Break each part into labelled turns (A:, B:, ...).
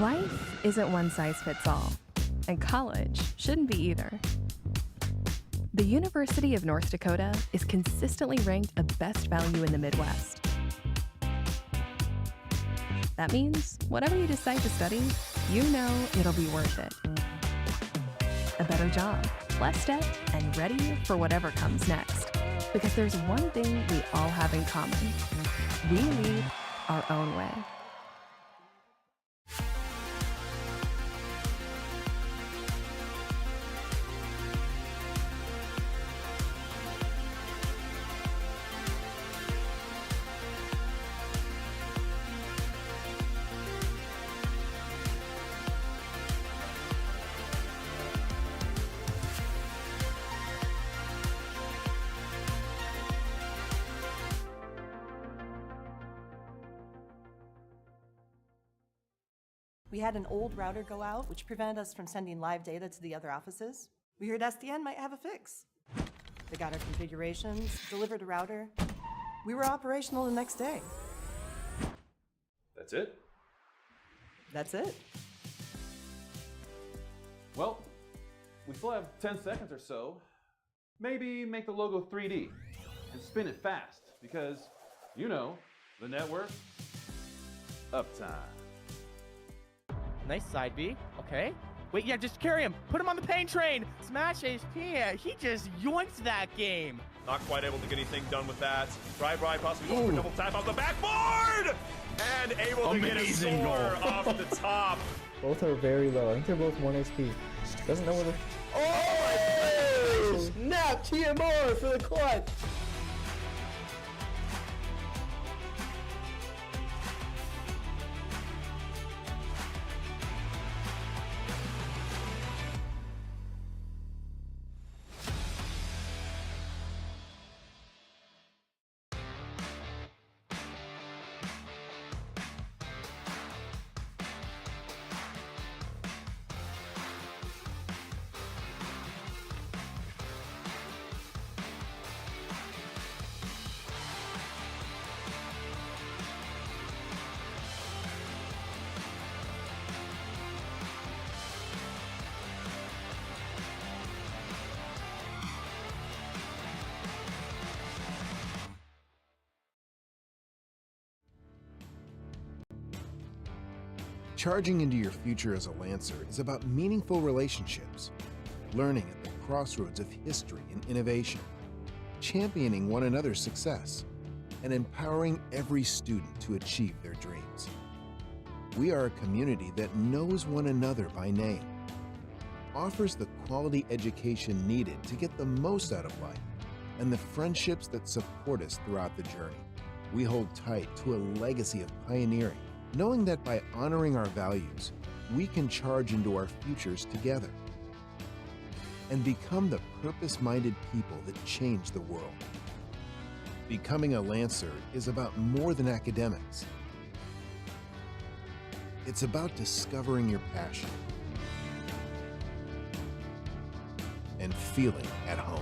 A: Life isn't one size fits all, and college shouldn't be either. The University of North Dakota is consistently ranked a best value in the Midwest. That means whatever you decide to study, you know it'll be worth it. A better job, less debt, and ready for whatever comes next. Because there's one thing we all have in common. We lead our own way.
B: We had an old router go out, which prevented us from sending live data to the other offices. We heard SDN might have a fix. They got our configurations, delivered a router. We were operational the next day.
C: That's it?
B: That's it.
C: Well, we still have 10 seconds or so. Maybe make the logo 3D and spin it fast because, you know, the network, uptime.
D: Nice side B. Okay. Wait, yeah, just carry him. Put him on the pain train. Smash HP. He just yoinks that game.
E: Not quite able to get anything done with that. Bri possibly going for double tap off the backboard! And able to get a score off the top.
F: Both are very low. I think they're both 1 HP. Doesn't know where the...
G: Oh! Snap! TMR for the clutch!
H: Charging into your future as a Lancer is about meaningful relationships, learning at the crossroads of history and innovation, championing one another's success, and empowering every student to achieve their dreams. We are a community that knows one another by name, offers the quality education needed to get the most out of life, and the friendships that support us throughout the journey. We hold tight to a legacy of pioneering, knowing that by honoring our values, we can charge into our futures together and become the purpose-minded people that change the world. Becoming a Lancer is about more than academics. It's about discovering your passion and feeling at home.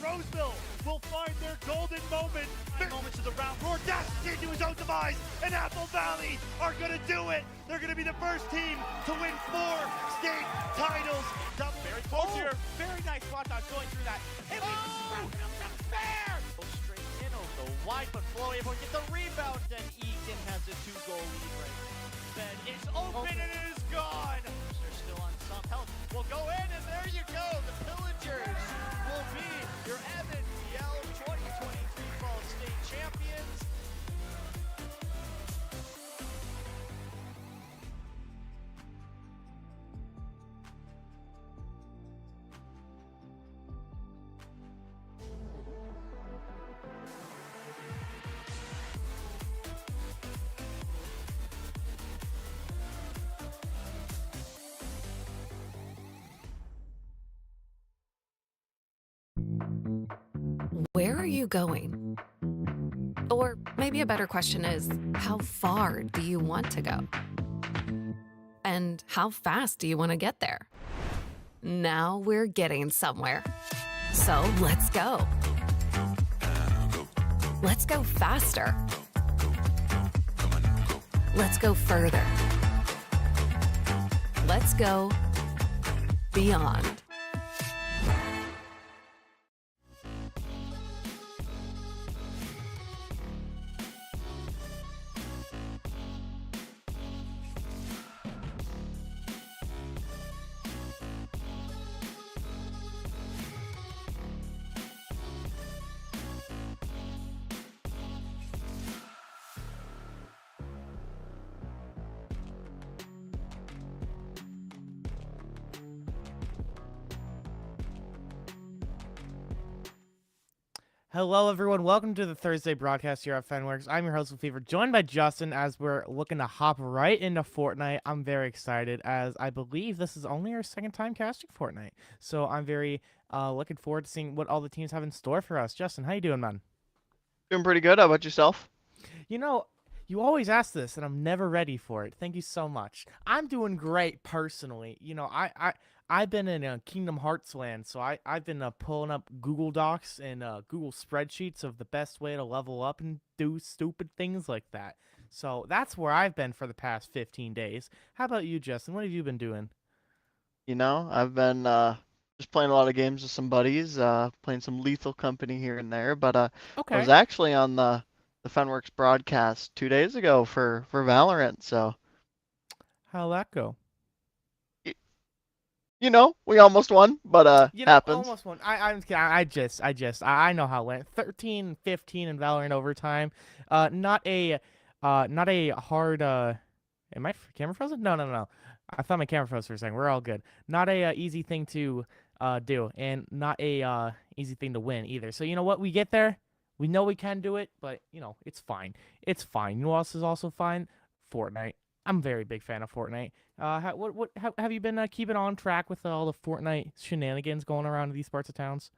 E: Roseville will find their golden moment. Moments of the round. Roar dashes into his own demise, and Apple Valley are going to do it. They're going to be the first team to win 4 state titles. Very close here.
D: Very nice watch on going through that. And we fair. go wide, but Flo able to get the rebound, and Egan has a 2-goal lead right now. Then it's open and it is gone. They're still on some help. Will go in, and there you go. The Pillagers will be your MNBL 2023 Fall State champions.
A: Where are you going? Or maybe a better question is, how far do you want to go? And how fast do you want to get there? Now we're getting somewhere. So let's go. Let's go faster. Let's go further. Let's go beyond.
D: Hello, everyone. Welcome to the Thursday broadcast here at Fenworks. I'm your host, Fever, joined by Justin as we're looking to hop right into Fortnite. I'm very excited as I believe this is only our second time casting Fortnite. So I'm very looking forward to seeing what all the teams have in store for us. Justin, how you doing, man?
G: Doing pretty good. How about yourself?
D: You know, you always ask this, and I'm never ready for it. Thank you so much. I'm doing great personally. You know, I've been in Kingdom Hearts land, so I've been pulling up Google Docs and Google spreadsheets of the best way to level up and do stupid things like that. So that's where I've been for the past 15 days. How about you, Justin? What have you been doing?
G: You know, I've been just playing a lot of games with some buddies, playing some Lethal Company here and there. But I was
D: Okay.
G: actually on the Fenworks broadcast 2 days ago for Valorant. So
D: How'd that go?
G: you know, we almost won, but
D: You know,
G: happens.
D: almost one. I'm kidding. I know how it went. 13-15 in Valorant overtime. Not a hard. Am my camera frozen? No. I thought my camera froze for a second. We're all good. Not a easy thing to do, and not a easy thing to win either. So you know what? We get there. We know we can do it, but you know it's fine. It's fine. You know what else is also fine? Fortnite. I'm a very big fan of Fortnite. How have you been keeping on track with all the Fortnite shenanigans going around in these parts of towns?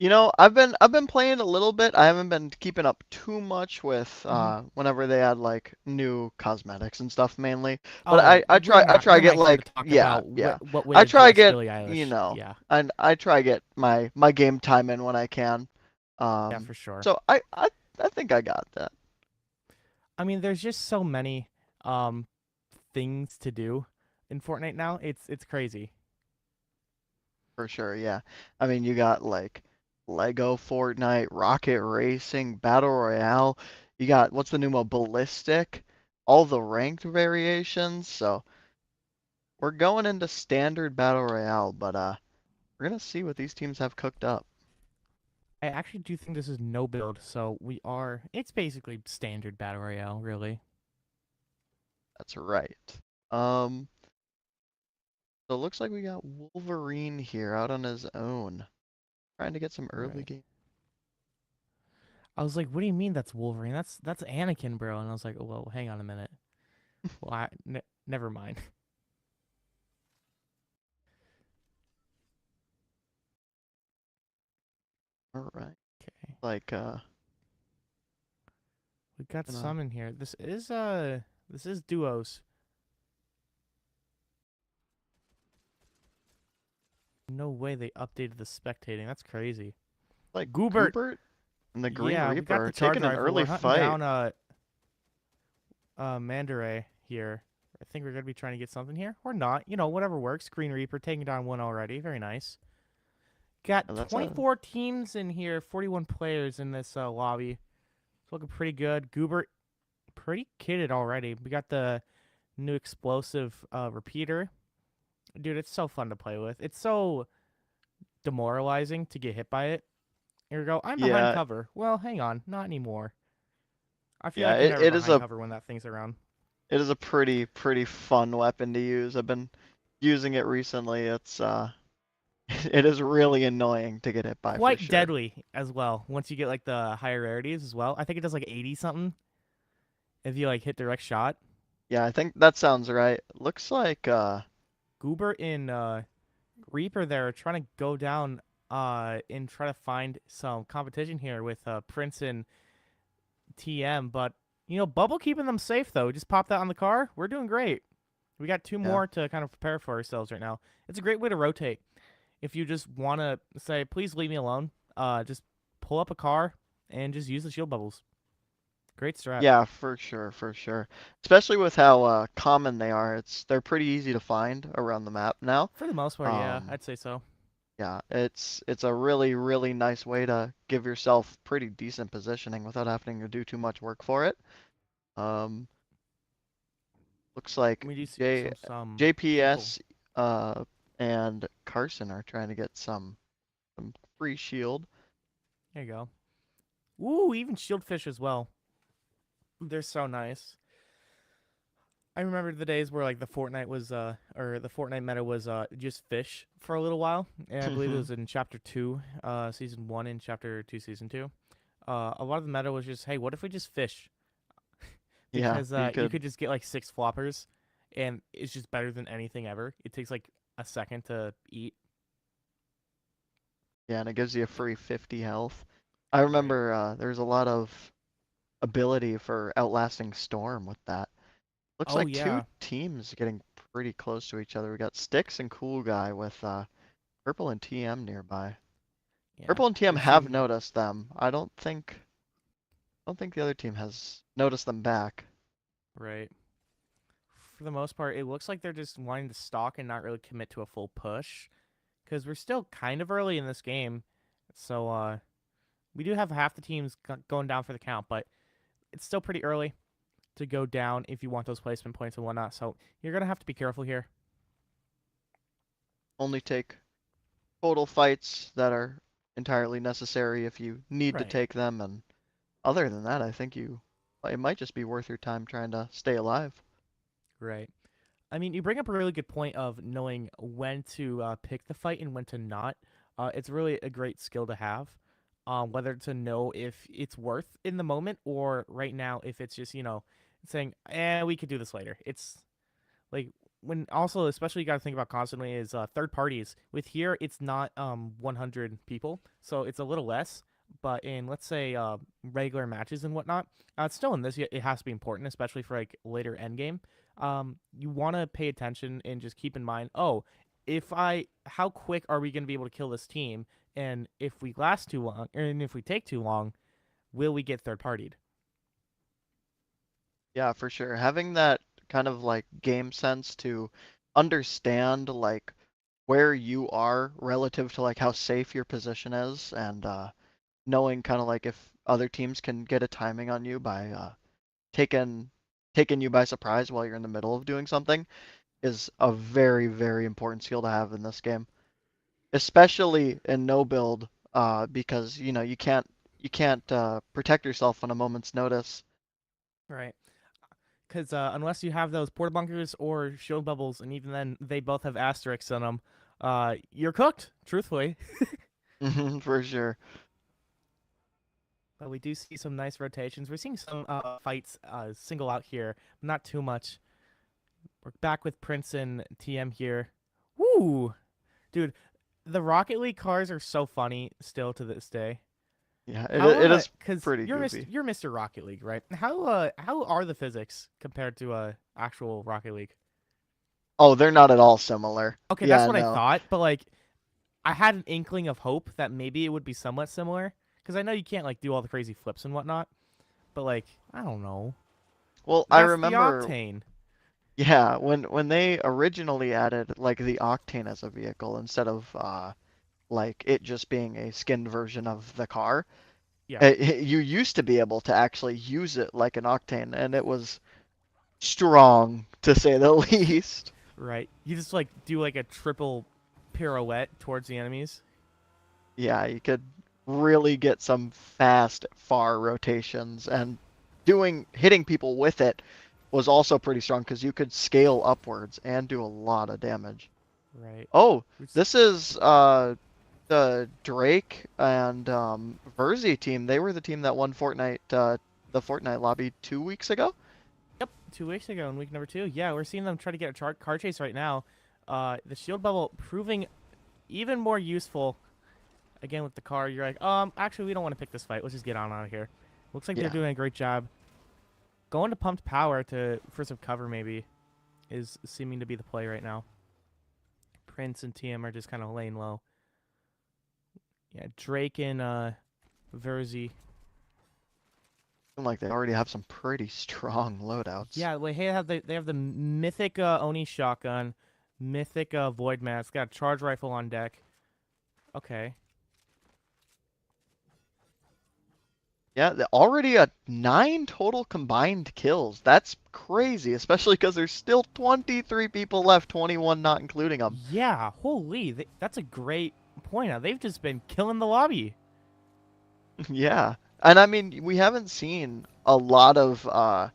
G: You know, I've been playing a little bit. I haven't been keeping up too much with
D: Mm-hmm.
G: whenever they add like new cosmetics and stuff mainly. But
D: Oh,
G: I try
D: we're
G: get
D: not here to
G: like
D: talk
G: yeah,
D: about
G: yeah.
D: what way
G: I
D: to
G: try
D: dress
G: get
D: Billie
G: you
D: Eilish.
G: know,
D: Yeah,
G: and I try get my game time in when I can.
D: yeah, for sure.
G: So I think I got that
D: I mean, there's just so many um things to do in Fortnite now. It's crazy.
G: for sure. Yeah. I mean, you got like Lego Fortnite, Rocket Racing, Battle Royale. You got what's the new one? Ballistic, all the ranked variations. So we're going into standard battle royale, but we're gonna see what these teams have cooked up.
D: I actually do think this is no build, so it's basically standard battle royale, really.
G: That's right. Um, so it looks like we got Wolverine here out on his own, trying to get some early
D: Right.
G: game.
D: I was like, "What do you mean that's Wolverine? That's Anakin, bro." And I was like, "Oh, well, hang on a minute. Well, never mind."
G: All right.
D: Okay,
G: Like
D: we got
G: gonna
D: some in here. This is duos. No way they updated the spectating. That's crazy.
G: like
D: Goobert.
G: Goobert and the Green
D: Yeah, we got
G: Reaper
D: the
G: are
D: charge
G: taking an
D: rifle.
G: early
D: We're hunting
G: fight.
D: down Mandare here. I think we're gonna be trying to get something here or not. You know, whatever works. Green Reaper taking down one already. Very nice. Got
G: And that's
D: 24 teams in here, 41 players in this lobby. It's looking pretty good. Goober, pretty kitted already. We got the new explosive repeater. Dude, it's so fun to play with. It's so demoralizing to get hit by it. Here we go. I'm behind
G: yeah,
D: cover. Well, hang on. Not anymore. I feel
G: yeah.
D: like you're never
G: It is
D: behind
G: a
D: cover when that thing's around.
G: pretty fun weapon to use. I've been using it recently. It's it is really annoying to get hit by for
D: Quite
G: sure.
D: deadly as well. Once you get like the higher rarities as well. I think it does like 80 something if you like hit direct shot.
G: Yeah, I think that sounds right. Looks like
D: Goober and Reaper there are trying to go down and try to find some competition here with Prince and TM, but Bubble keeping them safe though. Just pop that on the car. We're doing great. We got two
G: yeah.
D: more to kind of prepare for ourselves right now. It's a great way to rotate. If you just want to say, please leave me alone, just pull up a car and just use the shield bubbles. Great strat.
G: Yeah, for sure, for sure. Especially with how common they are. They're pretty easy to find around the map now.
D: For the most part, yeah, I'd say so.
G: Yeah, it's a really nice way to give yourself pretty decent positioning without having to do too much work for it. Um, looks like
D: We do see some people.
G: JPS and Carson are trying to get some free shield.
D: There you go. Ooh, even shieldfish as well. They're so nice. I remember the days where like the Fortnite was or the Fortnite meta was just fish for a little while. And I believe it was in chapter 2, season 1 and chapter 2, season 2. A lot of the meta was just, hey, what if we just fish?
G: Yeah,
D: Because you could just get like 6 floppers and it's just better than anything ever. It takes like a second to eat.
G: Yeah, and it gives you a free 50 health. I remember there's a lot of ability for outlasting Storm with that. Looks
D: Oh
G: like
D: yeah.
G: two teams getting pretty close to each other. We got Sticks and Cool Guy with Purple and TM nearby.
D: Yeah.
G: Purple and TM
D: We've
G: have
D: seen-
G: noticed them. I don't think the other team has noticed them back.
D: Right. For the most part, it looks like they're just wanting to stalk and not really commit to a full push. Because we're still kind of early in this game. So we do have half the teams going down for the count, but it's still pretty early to go down if you want those placement points and whatnot. So you're going to have to be careful here.
G: Only take total fights that are entirely necessary if you need to
D: Right.
G: take them, and other than that, I think it might just be worth your time trying to stay alive.
D: Right. I mean, you bring up a really good point of knowing when to pick the fight and when to not. It's really a great skill to have. Whether to know if it's worth in the moment or right now if it's just, saying, we could do this later. It's like when also, especially you got to think about constantly is third parties. With here, it's not 100 people, so it's a little less. But in, let's say, regular matches and whatnot, it's still in this, it has to be important, especially for like later end game. You want to pay attention and just keep in mind, how quick are we going to be able to kill this team? And if we last too long, and if we take too long, will we get third partied?
G: Yeah, for sure. Having that kind of like game sense to understand like where you are relative to like how safe your position is, and knowing kind of like if other teams can get a timing on you by taking you by surprise while you're in the middle of doing something is a very important skill to have in this game, especially in no build, because you can't protect yourself on a moment's notice.
D: Right. Because unless you have those porta bunkers or shield bubbles, and even then they both have asterisks on them, you're cooked, truthfully.
G: For sure.
D: But we do see some nice rotations. We're seeing some fights single out here, not too much. We're back with Prince and TM here. Woo! Dude, the Rocket League cars are so funny still to this day.
G: Yeah,
D: How,
G: it is
D: because
G: pretty
D: you're
G: goofy.
D: You're Mr. Rocket League, right? How are the physics compared to actual Rocket League?
G: Oh, they're not at all similar.
D: Okay,
G: Yeah,
D: that's what I
G: no.
D: thought, but like I had an inkling of hope that maybe it would be somewhat similar because I know you can't like do all the crazy flips and whatnot, but like I don't know.
G: Well, I
D: That's the
G: remember,
D: Octane.
G: yeah, when they originally added like the Octane as a vehicle instead of like it just being a skinned version of the car.
D: Yeah.
G: You used to be able to actually use it like an Octane, and it was strong to say the least.
D: Right. You just like do like a triple pirouette towards the enemies.
G: Yeah, you could really get some fast, far rotations, and hitting people with it was also pretty strong because you could scale upwards and do a lot of damage.
D: Right.
G: Oh,
D: Which-
G: this is the Drake and Verzi team. They were the team that won Fortnite the Fortnite lobby 2 weeks ago.
D: Yep, 2 weeks ago in week number 2. Yeah, we're seeing them try to get a car chase right now. The shield bubble proving even more useful. Again with the car, you're like, actually we don't want to pick this fight. Let's just get on out of here. Looks like
G: Yeah.
D: they're doing a great job. Going to pumped power for some cover maybe is seeming to be the play right now. Prince and TM are just kind of laying low. Yeah, Drake and Verzi.
G: Seem like they already have some pretty strong loadouts.
D: Yeah, they have the mythic Oni shotgun, mythic void mask, got a charge rifle on deck. Okay.
G: Yeah, already at 9 total combined kills. That's crazy, especially because there's still 23 people left, 21 not including them.
D: Yeah, holy, that's a great point. Now they've just been killing the lobby.
G: Yeah. And I mean, we haven't seen a lot of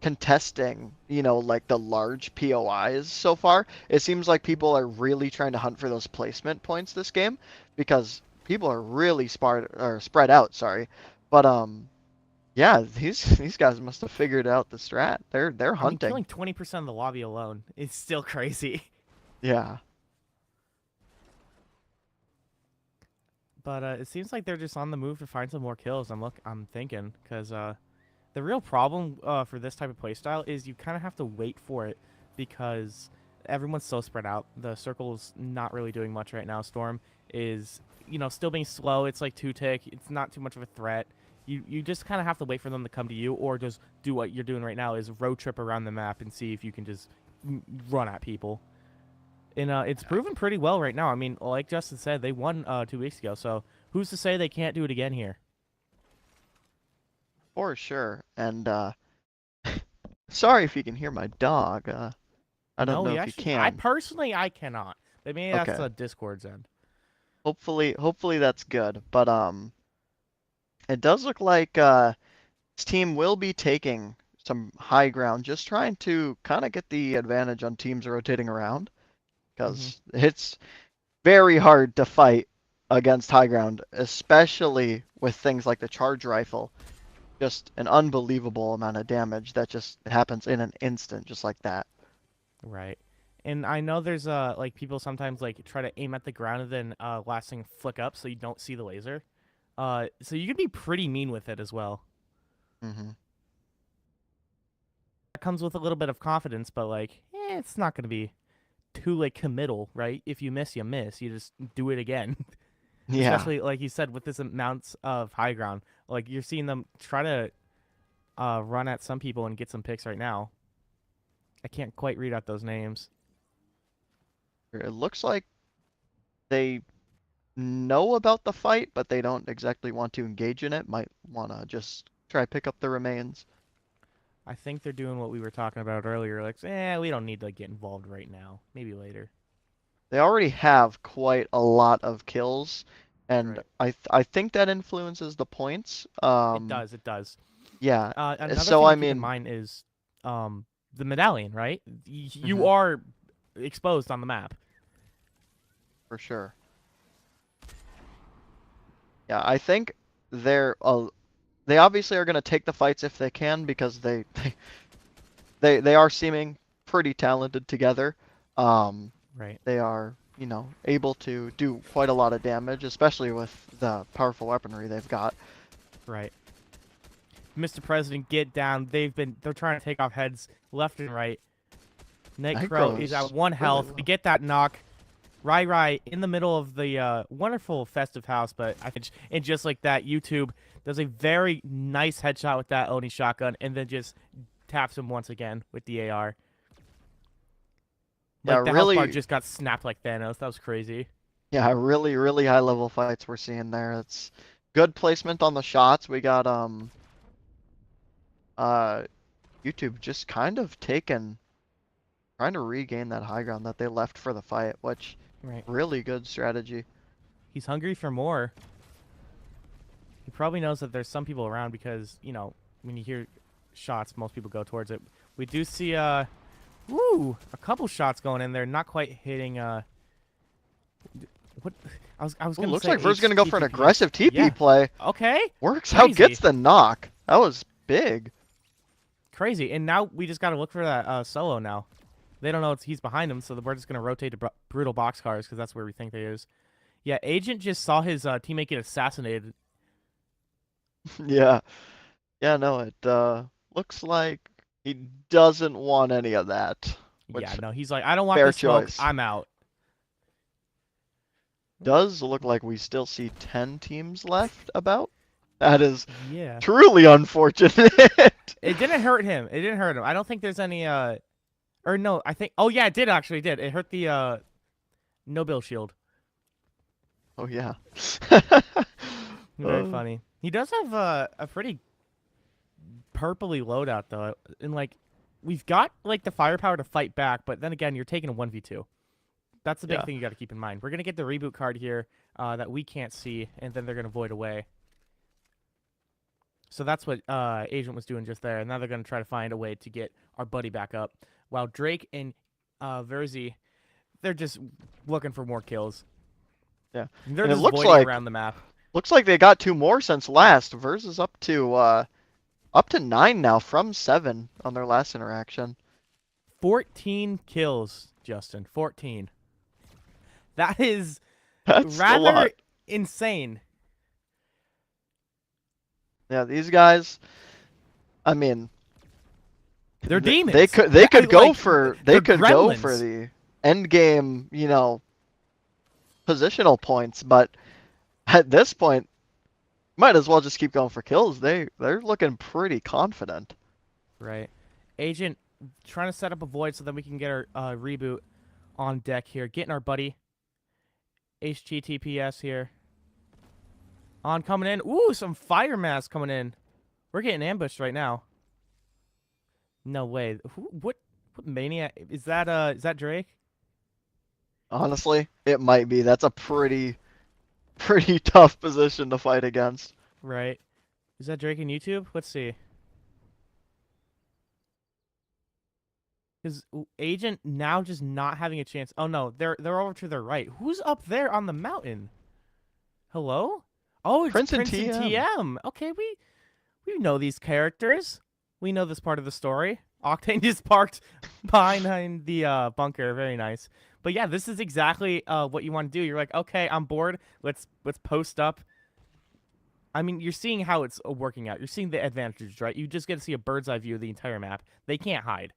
G: contesting, like the large POIs so far. It seems like people are really trying to hunt for those placement points this game because people are really spread out, sorry. But yeah, these guys must have figured out the strat. They're
D: I mean,
G: hunting.
D: killing 20% of the lobby alone is still crazy.
G: Yeah.
D: But it seems like they're just on the move to find some more kills. I'm thinking because the real problem for this type of playstyle is you kind of have to wait for it because everyone's so spread out. The circle's not really doing much right now. Storm is still being slow. It's like 2-tick. It's not too much of a threat. You just kind of have to wait for them to come to you, or just do what you're doing right now is road trip around the map and see if you can just run at people. And it's proven pretty well right now. I mean, like Justin said, they won 2 weeks ago, so who's to say they can't do it again here?
G: For sure. And sorry if you can hear my dog. I don't know if you can.
D: I cannot. But maybe that's
G: Okay.
D: the Discord's end.
G: Hopefully that's good. But it does look like this team will be taking some high ground, just trying to kind of get the advantage on teams rotating around, because it's very hard to fight against high ground, especially with things like the charge rifle. Just an unbelievable amount of damage that just happens in an instant, just like that.
D: Right. And I know there's like people sometimes like try to aim at the ground and then last thing flick up so you don't see the laser. So you can be pretty mean with it as well.
G: Mm-hmm.
D: That comes with a little bit of confidence, but like, it's not gonna be too like committal, right? If you miss, you miss. You just do it again.
G: Yeah.
D: Especially like you said with this amounts of high ground. Like you're seeing them try to run at some people and get some picks right now. I can't quite read out those names.
G: It looks like they know about the fight, but they don't exactly want to engage in it. Might want to just try pick up the remains.
D: I think they're doing what we were talking about earlier. Like, we don't need to get involved right now. Maybe later.
G: They already have quite a lot of kills, and
D: Right.
G: I think that influences the points.
D: It does. It does.
G: Yeah.
D: Another
G: So
D: thing
G: I
D: to keep in
G: mean,
D: mind is the medallion, right? You
G: Mhm.
D: are exposed on the map.
G: for sure. Yeah, I think they're they obviously are going to take the fights if they can because they are seeming pretty talented together.
D: Right.
G: They are, able to do quite a lot of damage, especially with the powerful weaponry they've got.
D: Right. Mr. President, get down. They're trying to take off heads left and right. Nightcrow is at 1 health.
G: Really
D: We get that knock. Rai in the middle of the wonderful festive house, but I think, and just like that, YouTube does a very nice headshot with that Oni shotgun, and then just taps him once again with the AR.
G: Yeah,
D: Like the
G: really.
D: health bar just got snapped like Thanos. That was crazy.
G: Yeah, really, really high level fights we're seeing there. It's good placement on the shots. We got YouTube just kind of trying to regain that high ground that they left for the fight, which
D: Right.
G: really good strategy.
D: He's hungry for more. He probably knows that there's some people around because, you know, when you hear shots, most people go towards it. We do see a couple shots going in there, not quite hitting what I was
G: Ooh,
D: gonna
G: looks
D: say
G: like Ver's gonna go for an
D: HTTP.
G: aggressive TP
D: Yeah.
G: play.
D: Okay.
G: Works out,
D: Crazy.
G: gets the knock. That was big.
D: Crazy. And now we just gotta look for that solo now. They don't know he's behind him, so we're just gonna rotate to brutal boxcars because that's where we think they is. Yeah, Agent just saw his teammate get assassinated.
G: Yeah. Yeah, no, it looks like he doesn't want any of that. Which,
D: Yeah, no, he's like, I don't want
G: fair
D: the smoke.
G: choice.
D: I'm out.
G: Does look like we still see 10 teams left about. That is
D: Yeah.
G: truly unfortunate.
D: It didn't hurt him. It didn't hurt him. I don't think there's any or no, I think oh yeah, it did actually did. It hurt the no bill shield.
G: Oh yeah.
D: Very funny. He does have a pretty purpley loadout though. And like we've got like the firepower to fight back, but then again, you're taking a 1v2. That's the big
G: Yeah.
D: thing you got to keep in mind. We're going to get the reboot card here that we can't see, and then they're going to void away. So that's what Agent was doing just there. And now they're going to try to find a way to get our buddy back up. While Drake and Verzi, they're just looking for more kills.
G: Yeah.
D: They're
G: And it
D: just
G: looks
D: voiding
G: like
D: around the map.
G: Looks like they got 2 more since last. Verse is up to 9 now from 7 on their last interaction.
D: 14 kills, Justin. 14. That is
G: That's a
D: rather
G: lot.
D: insane.
G: Yeah, these guys, I mean,
D: They're demons.
G: They could go
D: like,
G: for
D: they're
G: go for
D: gremlins.
G: the end game, you know, positional points, but at this point, might as well just keep going for kills. They're looking pretty confident.
D: Right. Agent trying to set up a void so that we can get our reboot on deck here. Getting our buddy HTTPS here. On coming in. Ooh, some fire mass coming in. We're getting ambushed right now. No way. What maniac is that? Is that Drake?
G: Honestly, it might be. That's a pretty tough position to fight against.
D: Right. Is that Drake in YouTube? Let's see. Is Agent now just not having a chance? Oh no, they're over to their right. Who's up there on the mountain? Hello? Oh, it's
G: Prince and
D: and TM. Okay, we know these characters. We know this part of the story. Octane just parked behind the bunker. Very nice. But yeah, this is exactly what you want to do. You're like, okay, I'm bored. Let's post up. I mean, you're seeing how it's working out. You're seeing the advantages, right? You just get to see a bird's eye view of the entire map. They can't hide.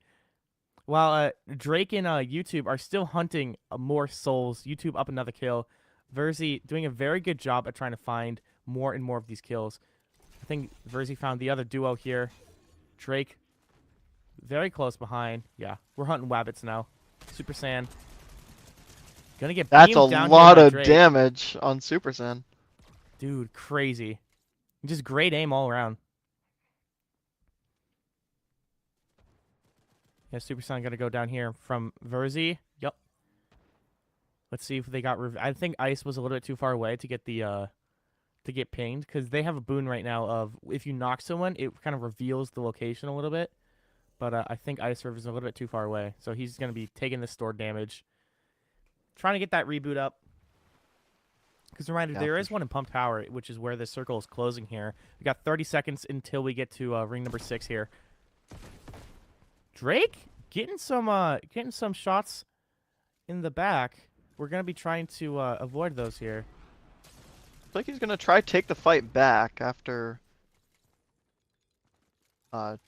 D: While Drake and YouTube are still hunting more souls. YouTube up another kill. Verzi doing a very good job at trying to find more and more of these kills. I think Verzi found the other duo here. Drake very close behind. Yeah, we're hunting wabbits now. Super Saiyan. Gonna get
G: That's a
D: beamed down
G: lot
D: here by
G: of
D: Drake.
G: damage on Super Saiyan.
D: Dude, crazy. Just great aim all around. Yeah, Super Saiyan gonna go down here from Verzi. Yup. Let's see if they got. I think Ice was a little bit too far away to get the to get pinged because they have a boon right now of if you knock someone, it kind of reveals the location a little bit. But I think Ice River is a little bit too far away, so he's gonna be taking the stored damage. Trying to get that reboot up. Because reminder,
G: Yeah,
D: there
G: for
D: is one in Pump Tower, which is where the circle is closing here. We got 30 seconds until we get to ring number 6 here. Drake getting some shots in the back. We're gonna be trying to avoid those here.
G: Looks like he's gonna try take the fight back after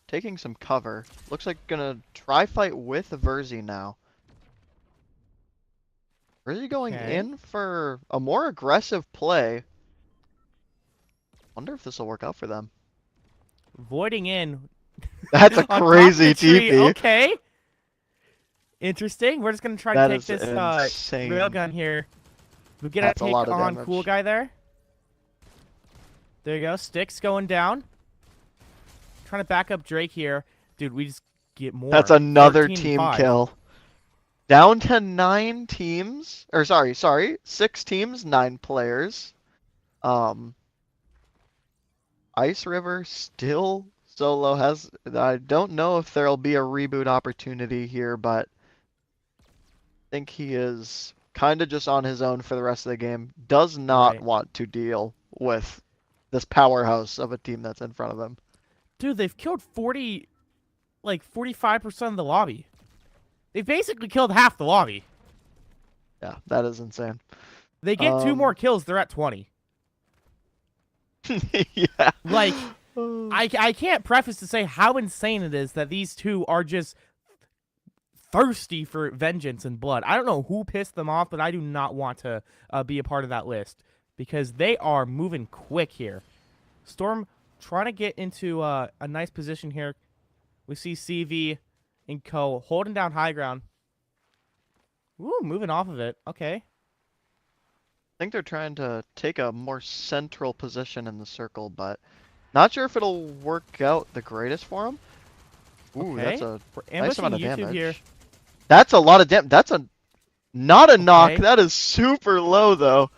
G: taking some cover. Looks like gonna try fight with Verzi now. Verzi going
D: Okay.
G: in for a more aggressive play. Wonder if this will work out for them.
D: Voiding in.
G: That's a
D: on top of
G: crazy
D: the tree.
G: TP.
D: Okay. Interesting. We're just gonna try
G: That
D: to take
G: is
D: this
G: insane.
D: railgun here. We get
G: That's
D: a
G: a
D: pick
G: lot of
D: on
G: damage.
D: Cool Guy there. There you go. Sticks going down. Trying to back up Drake here. Dude, we just get more.
G: That's another
D: 13 and
G: team
D: 5.
G: kill. Down to 9 teams. Or sorry, 6 teams, 9 players. Ice River still solo has. I don't know if there'll be a reboot opportunity here, but I think he is kind of just on his own for the rest of the game. Does not
D: Right.
G: want to deal with this powerhouse of a team that's in front of him.
D: Dude, they've killed 45% of the lobby. They've basically killed half the lobby.
G: Yeah, that is insane.
D: They get 2 more kills, they're at 20.
G: Yeah.
D: Like, I can't preface to say how insane it is that these two are just thirsty for vengeance and blood. I don't know who pissed them off, but I do not want to be a part of that list because they are moving quick here. Storm trying to get into a nice position here. We see CV and Co. holding down high ground. Ooh, moving off of it. Okay.
G: I think they're trying to take a more central position in the circle, but not sure if it'll work out the greatest for them. Ooh,
D: Okay.
G: that's a
D: We're
G: nice
D: ambushing
G: amount of
D: YouTube
G: damage.
D: here.
G: That's a lot of damage. That's not a knock.
D: Okay.
G: That is super low, though.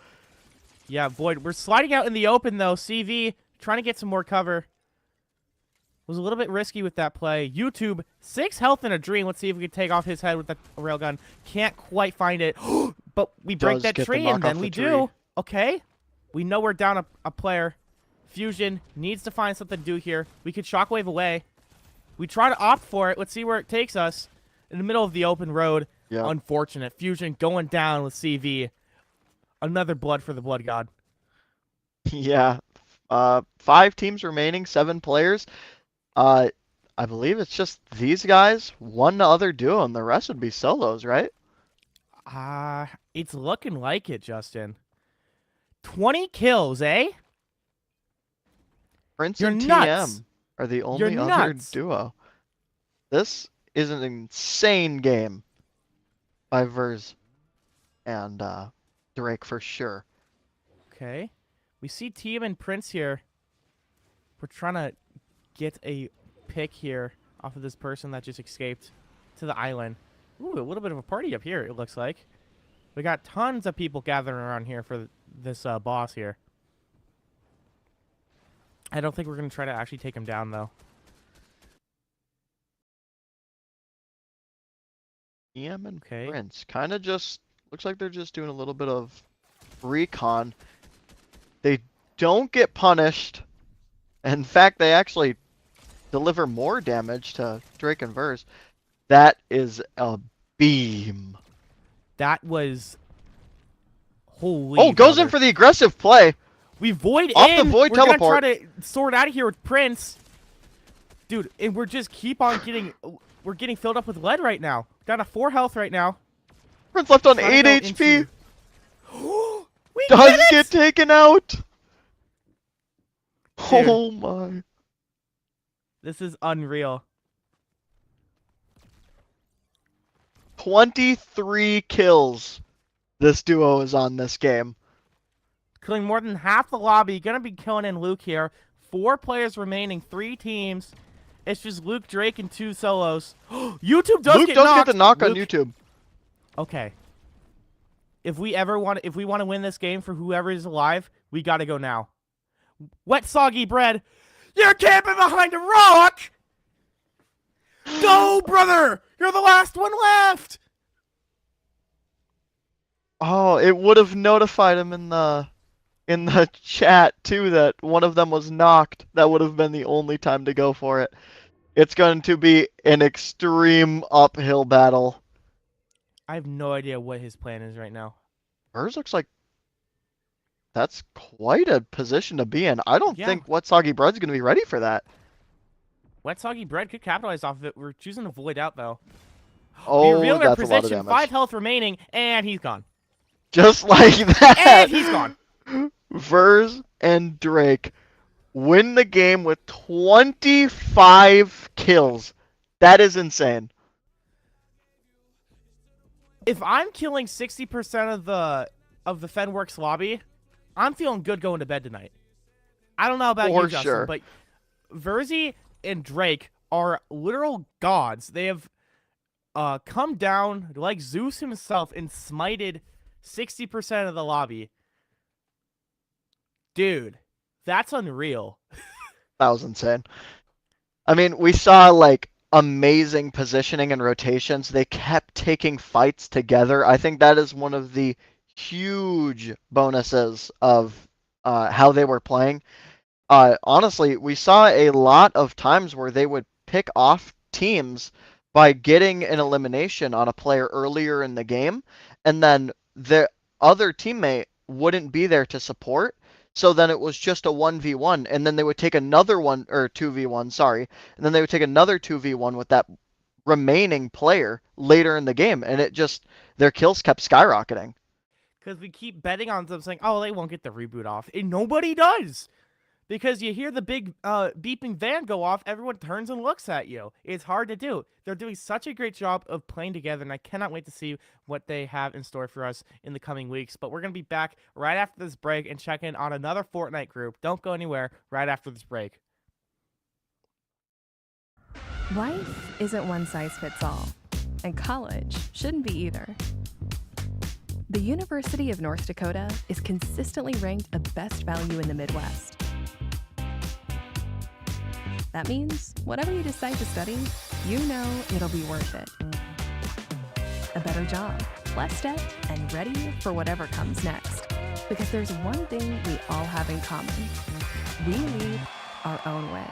D: Yeah, Void. We're sliding out in the open, though. CV trying to get some more cover. Was a little bit risky with that play. YouTube, 6 health in a dream. Let's see if we can take off his head with the railgun. Can't quite find it. But we break
G: Does
D: that
G: get the
D: tree,
G: knock
D: and then
G: off
D: we
G: the tree.
D: do. Okay. We know we're down a player. Fusion needs to find something to do here. We could shockwave away. We try to opt for it. Let's see where it takes us. In the middle of the open road.
G: Yeah.
D: Unfortunate. Fusion going down with CV. Another blood for the Blood God.
G: Yeah. 5 teams remaining, 7 players. I believe it's just these guys, one other duo, and the rest would be solos, right?
D: It's looking like it, Justin. 20 kills, eh?
G: Prince
D: You're
G: and
D: nuts.
G: TM are the
D: You're
G: only other
D: nuts.
G: duo. This is an insane game by Verz and Drake for sure.
D: Okay. We see TM and Prince here. We're trying to get a pick here off of this person that just escaped to the island. Ooh, a little bit of a party up here, it looks like. We got tons of people gathering around here for this boss here. I don't think we're going to try to actually take him down, though.
G: TM and
D: Okay.
G: Prince kind of just looks like they're just doing a little bit of recon. They don't get punished. In fact, they actually deliver more damage to Drake and Verz. That is a beam.
D: That was... Holy
G: Oh, goes in
D: brother.
G: for the aggressive play.
D: We void
G: Off the
D: in.
G: void
D: we're
G: teleport.
D: gonna try to sort out of here with Prince. Dude, and we're just keep on getting... We're getting filled up with lead right now. Down to 4 health right now.
G: Prince left on
D: Trying to
G: 8
D: go
G: HP.
D: into- we
G: Does
D: did it!
G: get taken out.
D: Dude.
G: Oh my.
D: This is unreal.
G: 23 kills this duo is on this game.
D: Killing more than half the lobby. Gonna be killing in Luke here. 4 players remaining. 3 teams. It's just Luke, Drake, and 2 solos. YouTube does
G: Luke
D: get
G: does
D: knocked.
G: get the knock on
D: Luke-
G: YouTube.
D: Okay. If we want to win this game for whoever is alive, we gotta go now. Wet soggy bread. You're camping behind a rock. Go, brother. You're the last one left.
G: Oh, it would have notified him in the chat too that one of them was knocked. That would have been the only time to go for it. It's going to be an extreme uphill battle.
D: I have no idea what his plan is right now.
G: Hers looks like that's quite a position to be in. I don't
D: Yeah.
G: think What Soggy Bread's going to be ready for that.
D: Wet soggy bread could capitalize off of it. We're choosing to void out though. We
G: Oh,
D: revealed our
G: that's a lot of
D: position.
G: damage.
D: 5 health remaining, and he's gone.
G: Just like that.
D: And he's gone.
G: Verz and Drake win the game with 25 kills. That is insane.
D: If I'm killing 60% of the of the Fenworks lobby, I'm feeling good going to bed tonight. I don't know about
G: For
D: you, Justin,
G: sure.
D: but Verzi and Drake are literal gods. They have come down like Zeus himself and smited 60% of the lobby. Dude, that's unreal.
G: That was insane. I mean, we saw like amazing positioning and rotations. They kept taking fights together. I think that is one of the huge bonuses of how they were playing. Honestly, we saw a lot of times where they would pick off teams by getting an elimination on a player earlier in the game, and then the other teammate wouldn't be there to support. So then it was just a 1v1, and then they would take another one, or 2v1, sorry, and then they would take another 2v1 with that remaining player later in the game, and it just, their kills kept skyrocketing.
D: Because we keep betting on them saying, oh, they won't get the reboot off. And nobody does. Because you hear the big beeping van go off, everyone turns and looks at you. It's hard to do. They're doing such a great job of playing together, and I cannot wait to see what they have in store for us in the coming weeks. But we're going to be back right after this break and check in on another Fortnite group. Don't go anywhere right after this break.
A: Life isn't one size fits all, and college shouldn't be either. The University of North Dakota is consistently ranked a best value in the Midwest. That means whatever you decide to study, you know it'll be worth it. A better job, less debt, and ready for whatever comes next. Because there's one thing we all have in common. We lead our own way.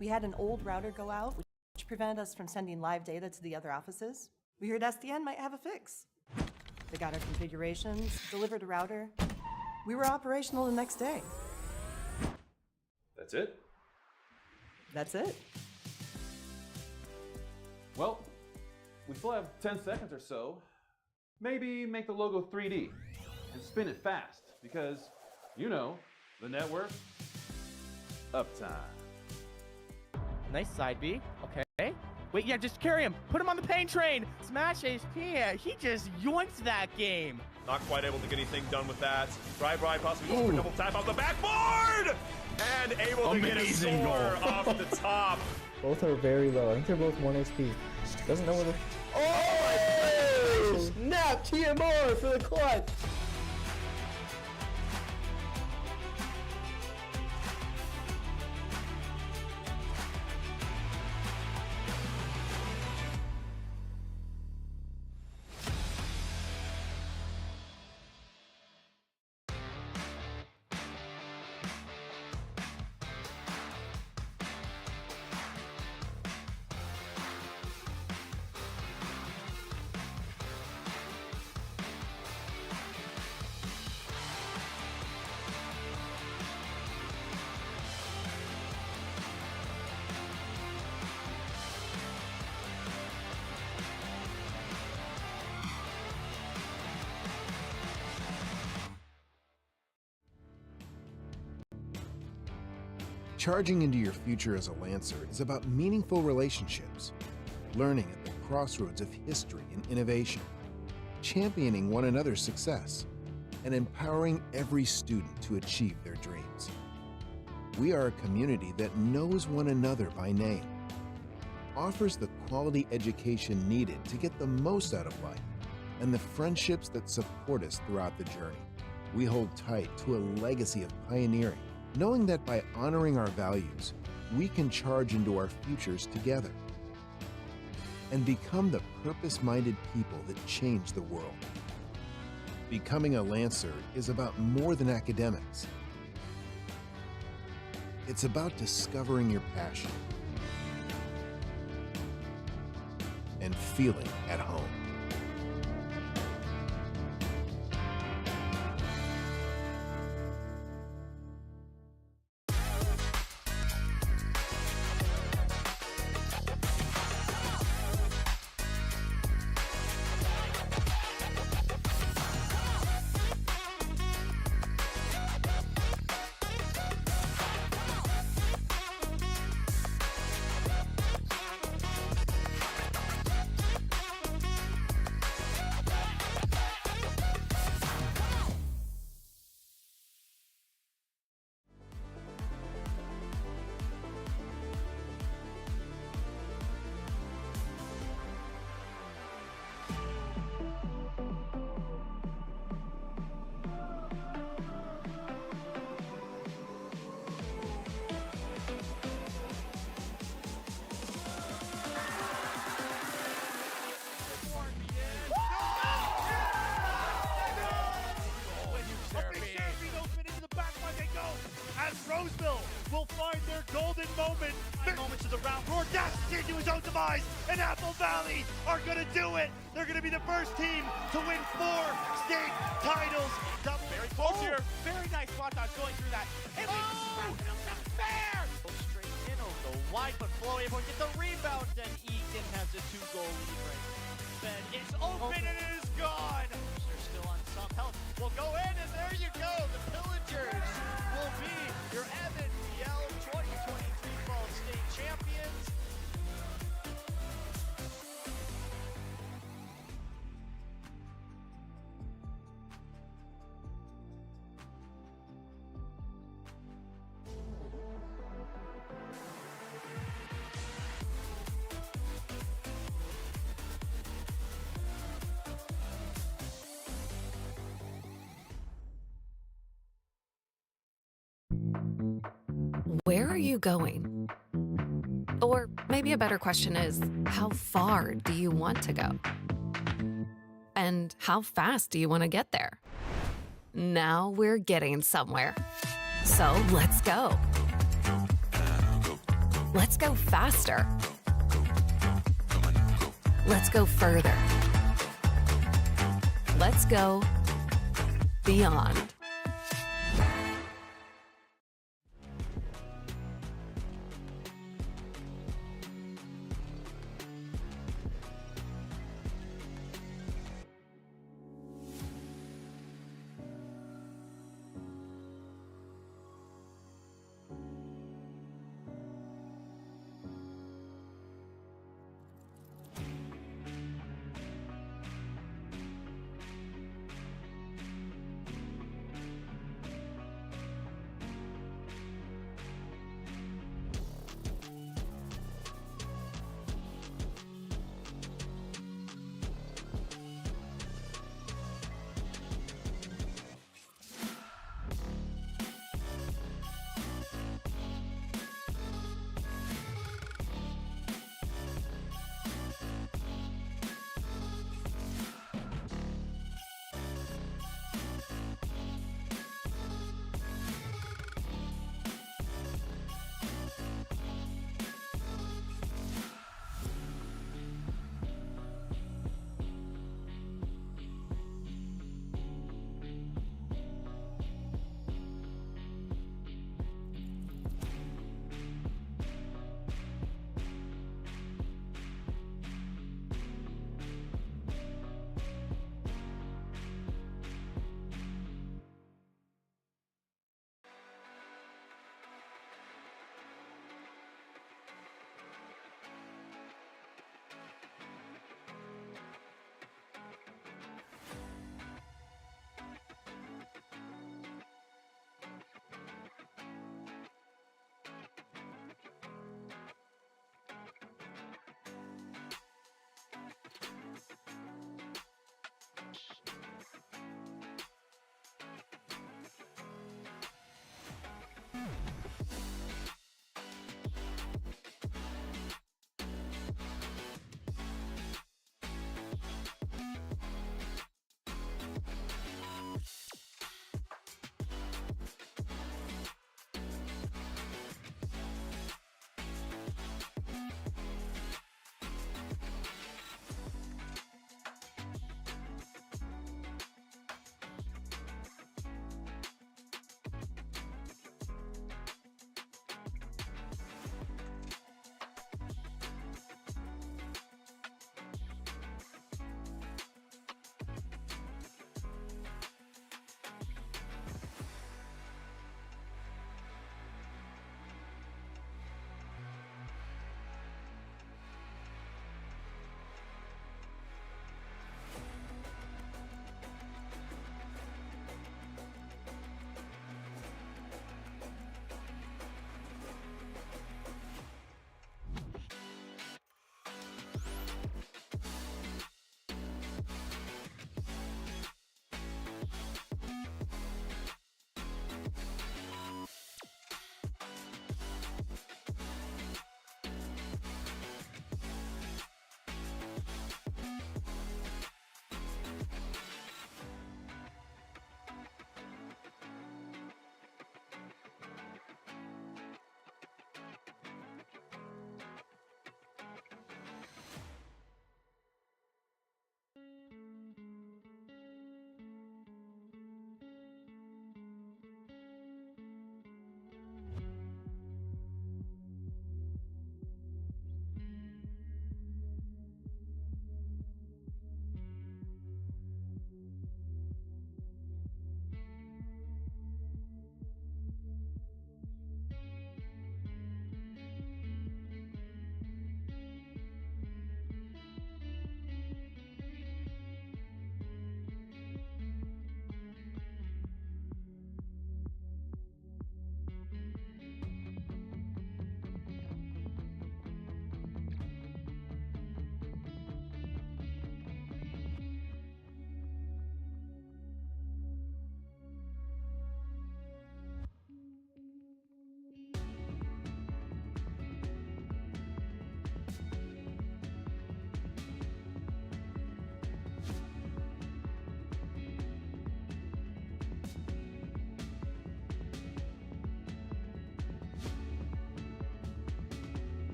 B: We had an old router go out, which prevented us from sending live data to the other offices. We heard SDN might have a fix. They got our configurations, delivered a router. We were operational the next day.
C: That's it?
B: That's it.
C: Well, we still have 10 seconds or so. Maybe make the logo 3D and spin it fast because, you know, the network, uptime.
D: Nice side B. Okay. Wait, yeah, just carry him. Put him on the pain train. Smash HP. He just yoinked that game.
E: Not quite able to get anything done with that. Bri possibly going for double tap off the backboard! And able to get a score off the top.
F: Both are very low. I think they're both 1 HP. Doesn't know where the...
I: Oh! Snap TMR for the clutch!
H: Charging into your future as a Lancer is about meaningful relationships, learning at the crossroads of history and innovation, championing one another's success, and empowering every student to achieve their dreams. We are a community that knows one another by name, offers the quality education needed to get the most out of life, and the friendships that support us throughout the journey. We hold tight to a legacy of pioneering, knowing that by honoring our values, we can charge into our futures together and become the purpose-minded people that change the world. Becoming a Lancer is about more than academics. It's about discovering your passion and feeling at home.
E: golden moment. Moments of the round. Roar Destiny to his own demise, and Apple Valley are gonna do it. They're gonna be the first team to win 4 state titles. Very close here. Very nice spot dodge going through that. And fair. Go straight in over the wide, but Flow able to get the rebound, and Egan has a 2-goal lead right. Then it's open and it is gone. They're still on some health. We'll go in, and there you go. The Pillagers will be your Evan Yell 2023 Fall State champions.
J: Where are you going? Or maybe a better question is, how far do you want to go? And how fast do you want to get there? Now we're getting somewhere. So let's go. Let's go faster. Let's go further. Let's go beyond.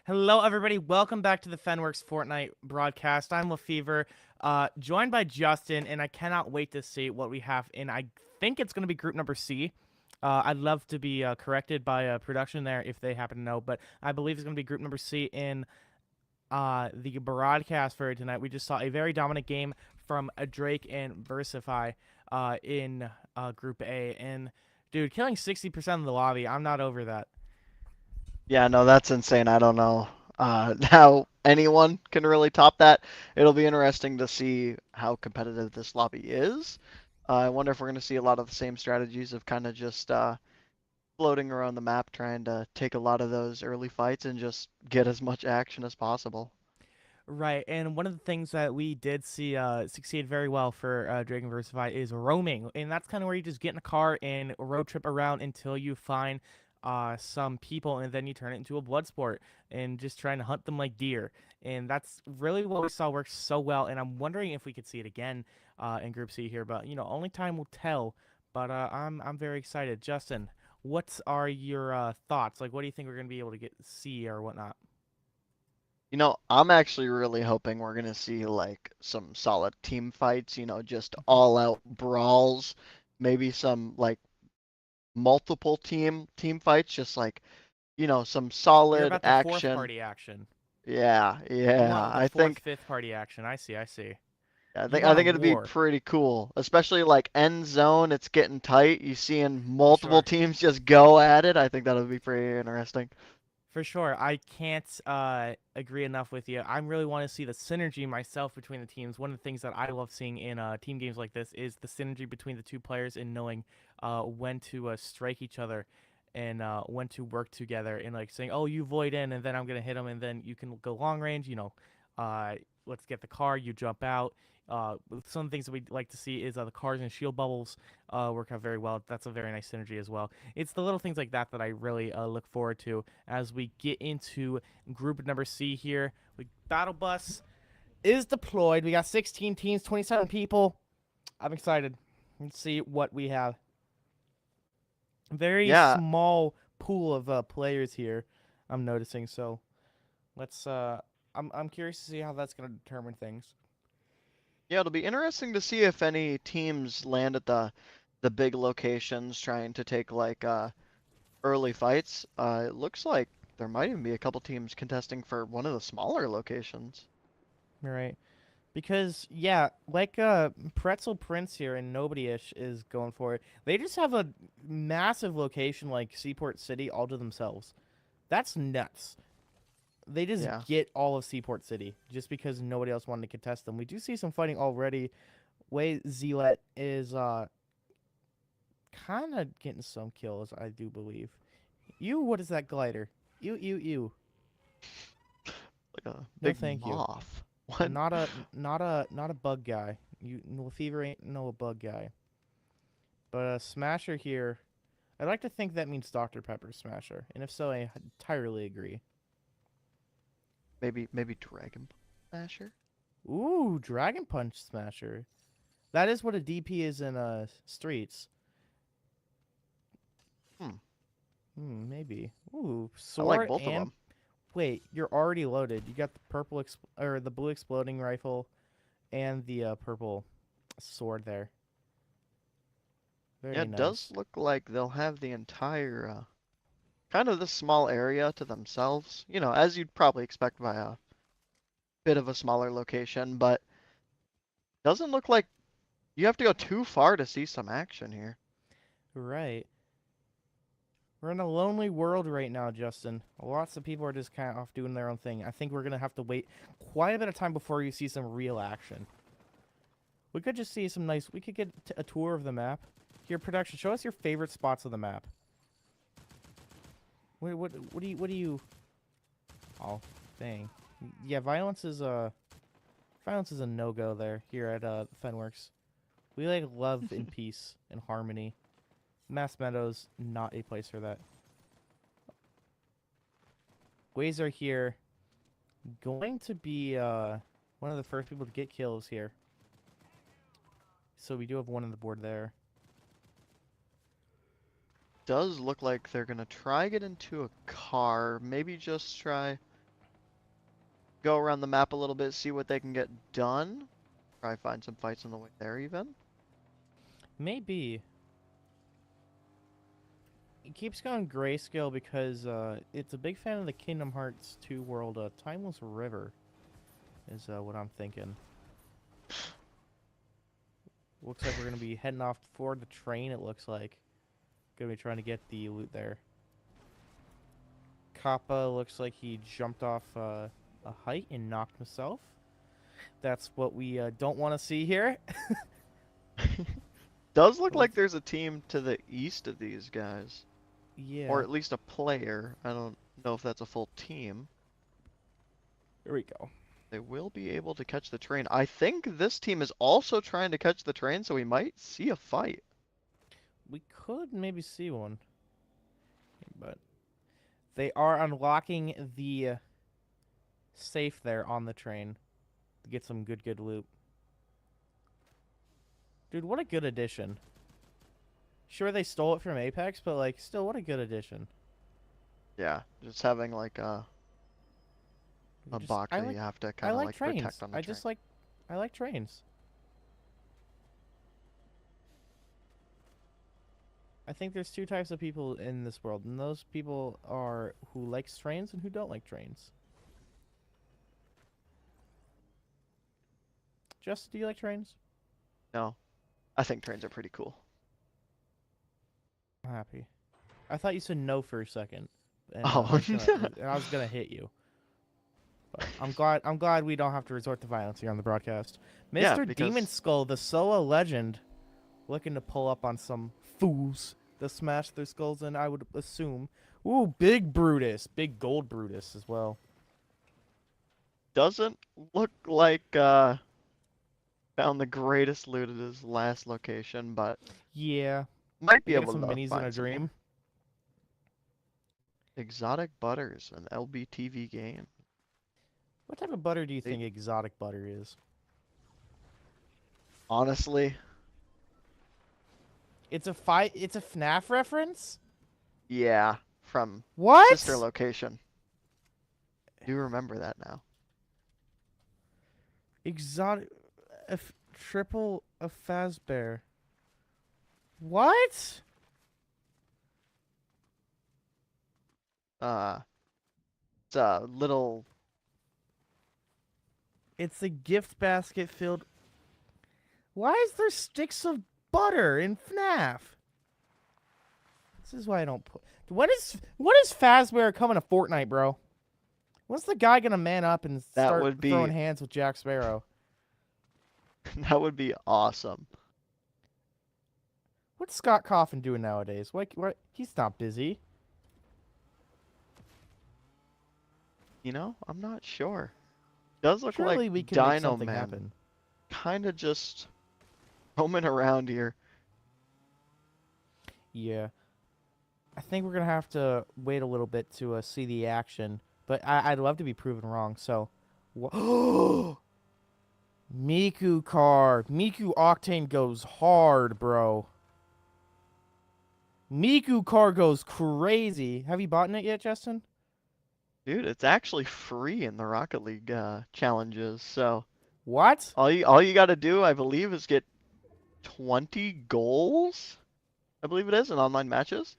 D: Hello, everybody. Welcome back to the Fenworks Fortnite broadcast. I'm LaFever, joined by Justin, and I cannot wait to see what we have in. I think it's going to be group number C. I'd love to be corrected by production there if they happen to know, but I believe it's going to be group number C in the broadcast for tonight. We just saw a very dominant game from Drake and Versify in Group A, and dude, killing 60% of the lobby, I'm not over that.
G: Yeah, no, that's insane. I don't know how anyone can really top that. It'll be interesting to see how competitive this lobby is. I wonder if we're going to see a lot of the same strategies of kind of just floating around the map, trying to take a lot of those early fights and just get as much action as possible.
D: Right, and one of the things that we did see succeed very well for Dragon Versify is roaming, and that's kind of where you just get in a car and road trip around until you find some people, and then you turn it into a blood sport and just trying to hunt them like deer. And that's really what we saw work so well, and I'm wondering if we could see it again in Group C here, but only time will tell. But I'm very excited. Justin, what are your thoughts? Like, what do you think we're gonna be able to see or whatnot?
G: I'm actually really hoping we're gonna see like some solid team fights, just all out brawls, maybe some like multiple team fights, just like, some
D: You're
G: solid
D: about the fourth
G: action.
D: party action.
G: Yeah,
D: You
G: yeah.
D: want the
G: I
D: fourth,
G: think
D: fifth party action. I see, I see.
G: I
D: You
G: think I
D: want a
G: think it'd be
D: war,
G: pretty cool, especially like end zone, it's getting tight. You seeing
D: for
G: multiple
D: sure.
G: teams just go at it. I think that'll be pretty interesting.
D: For sure. I can't agree enough with you. I really want to see the synergy myself between the teams. One of the things that I love seeing in team games like this is the synergy between the two players and knowing when to strike each other and when to work together and like saying, "Oh, you void in, and then I'm gonna hit them, and then you can go long range." Uh, let's get the car. You jump out. Some things that we like to see is the cars and shield bubbles work out very well. That's a very nice synergy as well. It's the little things like that that I really look forward to as we get into group number C here. Battle Bus is deployed. We got 16 teams, 27 people. I'm excited. Let's see what we have. Very
G: Yeah,
D: small pool of players here, I'm noticing. So let's. I'm curious to see how that's going to determine things.
G: yeah, it'll be interesting to see if any teams land at the big locations trying to take like early fights. It looks like there might even be a couple teams contesting for one of the smaller locations.
D: Right. Because yeah, like Pretzel Prince here and Nobody Ish is going for it. They just have a massive location like Seaport City all to themselves. That's nuts. They just
G: Yeah.
D: get all of Seaport City just because nobody else wanted to contest them. We do see some fighting already. Way Zealot is kind of getting some kills, I do believe. What is that glider? You.
G: Like a
D: No,
G: big
D: thank you.
G: moth. What?
D: Not a bug guy. Fever ain't no a bug guy. But Smasher here, I'd like to think that means Dr. Pepper Smasher, and if so, I entirely agree.
G: Maybe Dragon Smasher?
D: Ooh, Dragon Punch Smasher. That is what a DP is in Streets. Maybe. Ooh,
G: I like
D: sword
G: both of
D: and
G: them.
D: wait, you're already loaded. You got the purple or the blue exploding rifle, and the purple sword there.
G: Yeah,
D: Very
G: it does
D: nice.
G: look like they'll have the entire kind of this small area to themselves. As you'd probably expect by a bit of a smaller location, but doesn't look like you have to go too far to see some action here.
D: Right. We're in a lonely world right now, Justin. Lots of people are just kind of off doing their own thing. I think we're going to have to wait quite a bit of time before you see some real action. We could just see some nice... We could get a tour of the map. Here, production, show us your favorite spots of the map. What do you... Oh, dang. Yeah, violence is a no-go there, here at Fenworks. We, like, love and peace and harmony. Mass Meadows, not a place for that. Ways are here. Going to be one of the first people to get kills here. So we do have one on the board there.
G: Does look like they're gonna try get into a car. Maybe just try go around the map a little bit, see what they can get done. Try find some fights on the way there even.
D: Maybe. It keeps going grayscale because it's a big fan of the Kingdom Hearts 2 world. Timeless River is what I'm thinking. Looks like we're going to be heading off for the train, it looks like. Going to be trying to get the loot there. Kappa looks like he jumped off a height and knocked himself. That's what we don't want to see here.
G: Does look like there's a team to the east of these guys.
D: Yeah.
G: Or at least a player. I don't know if that's a full team.
D: Here we go.
G: They will be able to catch the train. I think this team is also trying to catch the train, so we might see a fight.
D: We could maybe see one. But they are unlocking the safe there on the train to get some good loot. Dude, what a good addition. Sure, they stole it from Apex, but, like, still, what a good addition.
G: Yeah, just having, like, a box that you have to kind of, like, protect on the train.
D: I like trains. I think there's two types of people in this world, and those people are who likes trains and who don't like trains. Jess, do you like trains?
G: No. I think trains are pretty cool.
D: I'm happy. I thought you said no for a second. And,
G: Oh.
D: and I was gonna hit you. But I'm glad we don't have to resort to violence here on the broadcast. Mr.
G: Yeah,
D: Demon Skull, the solo legend, looking to pull up on some fools to smash their skulls in, I would assume. Ooh, big Brutus. Big gold Brutus as well.
G: Doesn't look like found the greatest loot at his last location, but
D: Yeah.
G: might be
D: Get
G: able
D: some
G: to
D: minis in
G: find
D: a
G: some
D: dream.
G: Exotic Butters, an LBTV game.
D: What type of butter do you think exotic butter is?
G: Honestly,
D: It's a FNAF reference?
G: yeah, from
D: What?
G: sister location. Do remember that now.
D: Exotic triple a Fazbear. What?
G: It's a little.
D: It's a gift basket filled. Why is there sticks of butter in FNAF? This is why I don't put. When is Fazbear coming to Fortnite, bro? When's the guy gonna man up and start throwing hands with Jack Sparrow?
G: That would be awesome.
D: What's Scott Coffin doing nowadays? What? He's not busy.
G: You know, I'm not sure. Does look
D: Surely
G: like
D: we can make
G: Dino
D: something
G: Man
D: happen.
G: kind of just roaming around here.
D: Yeah. I think we're going to have to wait a little bit to see the action. But I'd love to be proven wrong. So, Miku car. Miku Octane goes hard, bro. Miku car goes crazy. Have you bought it yet, Justin?
G: Dude, it's actually free in the Rocket League challenges. So
D: what?
G: All you got to do, I believe, is get 20 goals. I believe it is in online matches.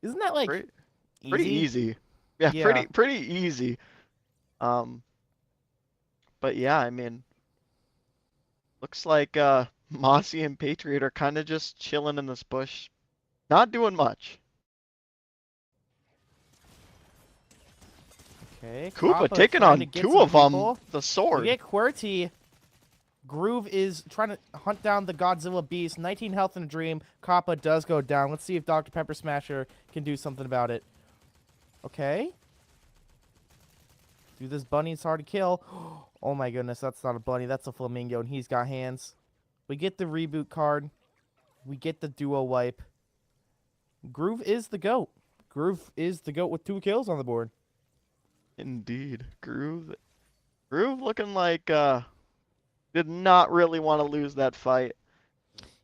D: Isn't that like
G: pretty easy? Yeah, pretty easy. But yeah, I mean, looks like Mossy and Patriot are kind of just chilling in this bush, not doing much.
D: Okay,
G: Koopa taking on two of them. The sword.
D: We get QWERTY. Groove is trying to hunt down the Godzilla beast. 19 health in a dream. Kappa does go down. Let's see if Dr. Pepper Smasher can do something about it. Okay. Dude, this bunny is hard to kill. Oh my goodness, that's not a bunny. That's a flamingo, and he's got hands. We get the reboot card. We get the duo wipe. Groove is the GOAT. Groove is the GOAT with 2 kills on the board.
G: Indeed. Groove looking like did not really want to lose that fight.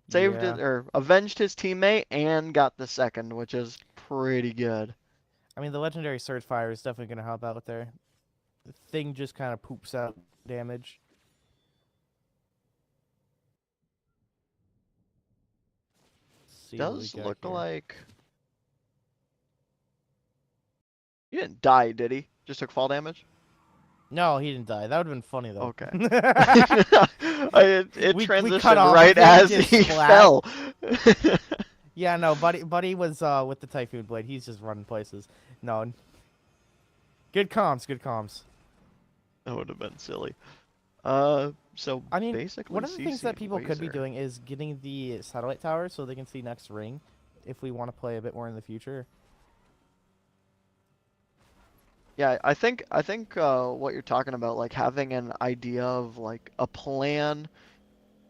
G: Saved it or avenged his teammate and got the second, which is pretty good.
D: I mean, the legendary Surge Fire is definitely going to help out there. The thing just kind of poops out damage. Let's see what we
G: Does
D: got
G: look
D: here.
G: like he didn't die, did he? Just took fall damage?
D: No, he didn't die. That would have been funny, though.
G: Okay. it
D: We
G: transitioned
D: cut off
G: right
D: of him,
G: as
D: just
G: he
D: splat.
G: fell.
D: Yeah, no, Buddy was with the Typhoon Blade. He's just running places. No. Good comms, good comms.
G: That would have been silly. So
D: I mean,
G: basically,
D: one of the things
G: CC
D: that
G: and
D: people could be
G: Wazer.
D: doing is getting the satellite tower so they can see next ring if we want to play a bit more in the future.
G: Yeah, I think what you're talking about, like having an idea of like a plan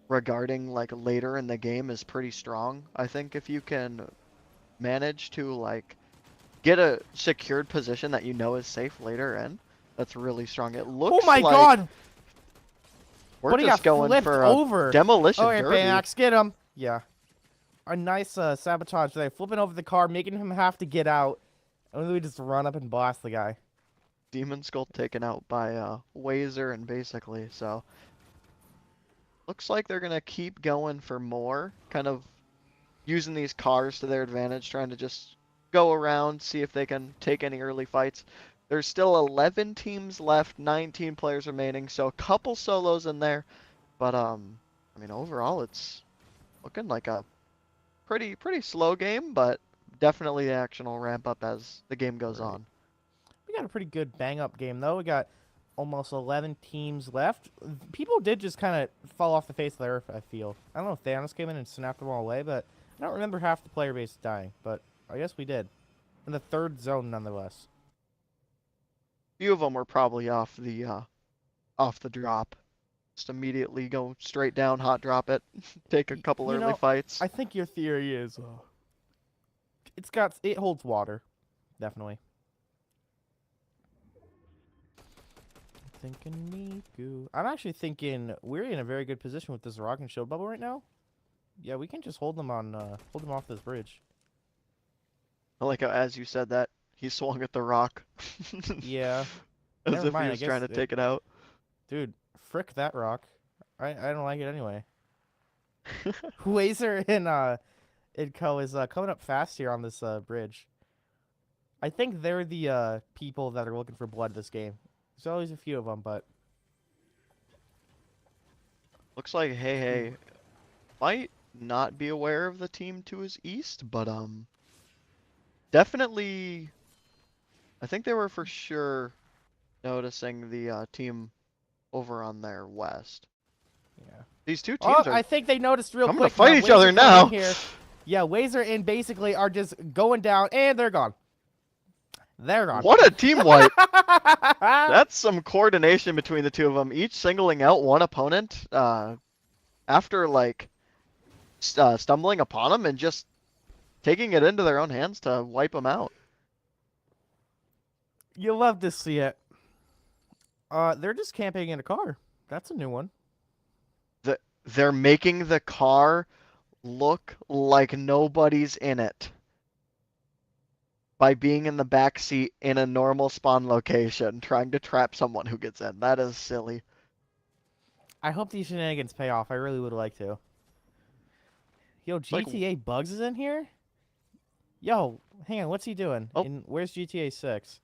G: regarding like later in the game is pretty strong. I think if you can manage to like get a secured position that you know is safe later in, that's really strong. It looks
D: Oh my
G: like
D: god!
G: we're
D: Buddy
G: just
D: got
G: going
D: flipped
G: for
D: over.
G: a demolition
D: Oh,
G: derby.
D: Max, get him! Yeah. A nice sabotage there. Flipping over the car, making him have to get out. And then we just run up and blast the guy.
G: Demon Skull taken out by Wazer and basically, so looks like they're gonna keep going for more, kind of using these cars to their advantage, trying to just go around, see if they can take any early fights. There's still 11 teams left, 19 players remaining, so a couple solos in there, but I mean overall it's looking like a pretty slow game, but definitely the action will ramp up as the game goes on.
D: We got a pretty good bang-up game, though. We got almost 11 teams left. People did just kind of fall off the face of the earth, I feel. I don't know if Thanos came in and snapped them all away, but I don't remember half the player base dying. But I guess we did. In the third zone, nonetheless.
G: Few of them were probably off the drop. Just immediately go straight down, hot drop it, take a couple early fights.
D: I think your theory is... it holds water. Definitely. Thinking Miku. I'm actually thinking we're in a very good position with this rock and shield bubble right now. Yeah, we can just hold them off this bridge.
G: I like how, as you said that, he swung at the rock.
D: Yeah.
G: As
D: Never
G: if
D: mind,
G: he
D: I
G: was
D: guess
G: trying to take it out.
D: Dude, frick that rock. I don't like it anyway. Wazer and Idco is coming up fast here on this bridge. I think they're the people that are looking for blood this game. There's always a few of them, but
G: Looks like Hey might not be aware of the team to his east, but definitely I think they were for sure noticing the team over on their west.
D: yeah.
G: These two teams are
D: I think they noticed real
G: coming
D: quick.
G: to fight each other
D: Wazer coming
G: now.
D: in here. Yeah, Wazer and basically are just going down, and they're gone. They're gone.
G: What a team wipe! That's some coordination between the two of them, each singling out one opponent after like stumbling upon them and just taking it into their own hands to wipe them out.
D: You love to see it. They're just camping in a car. That's a new one.
G: They're making the car look like nobody's in it by being in the back seat in a normal spawn location, trying to trap someone who gets in. That is silly.
D: I hope these shenanigans pay off. I really would like to. Yo, GTA Bugs is in here? Yo, hang on. What's he doing?
G: Oh.
D: Where's GTA 6?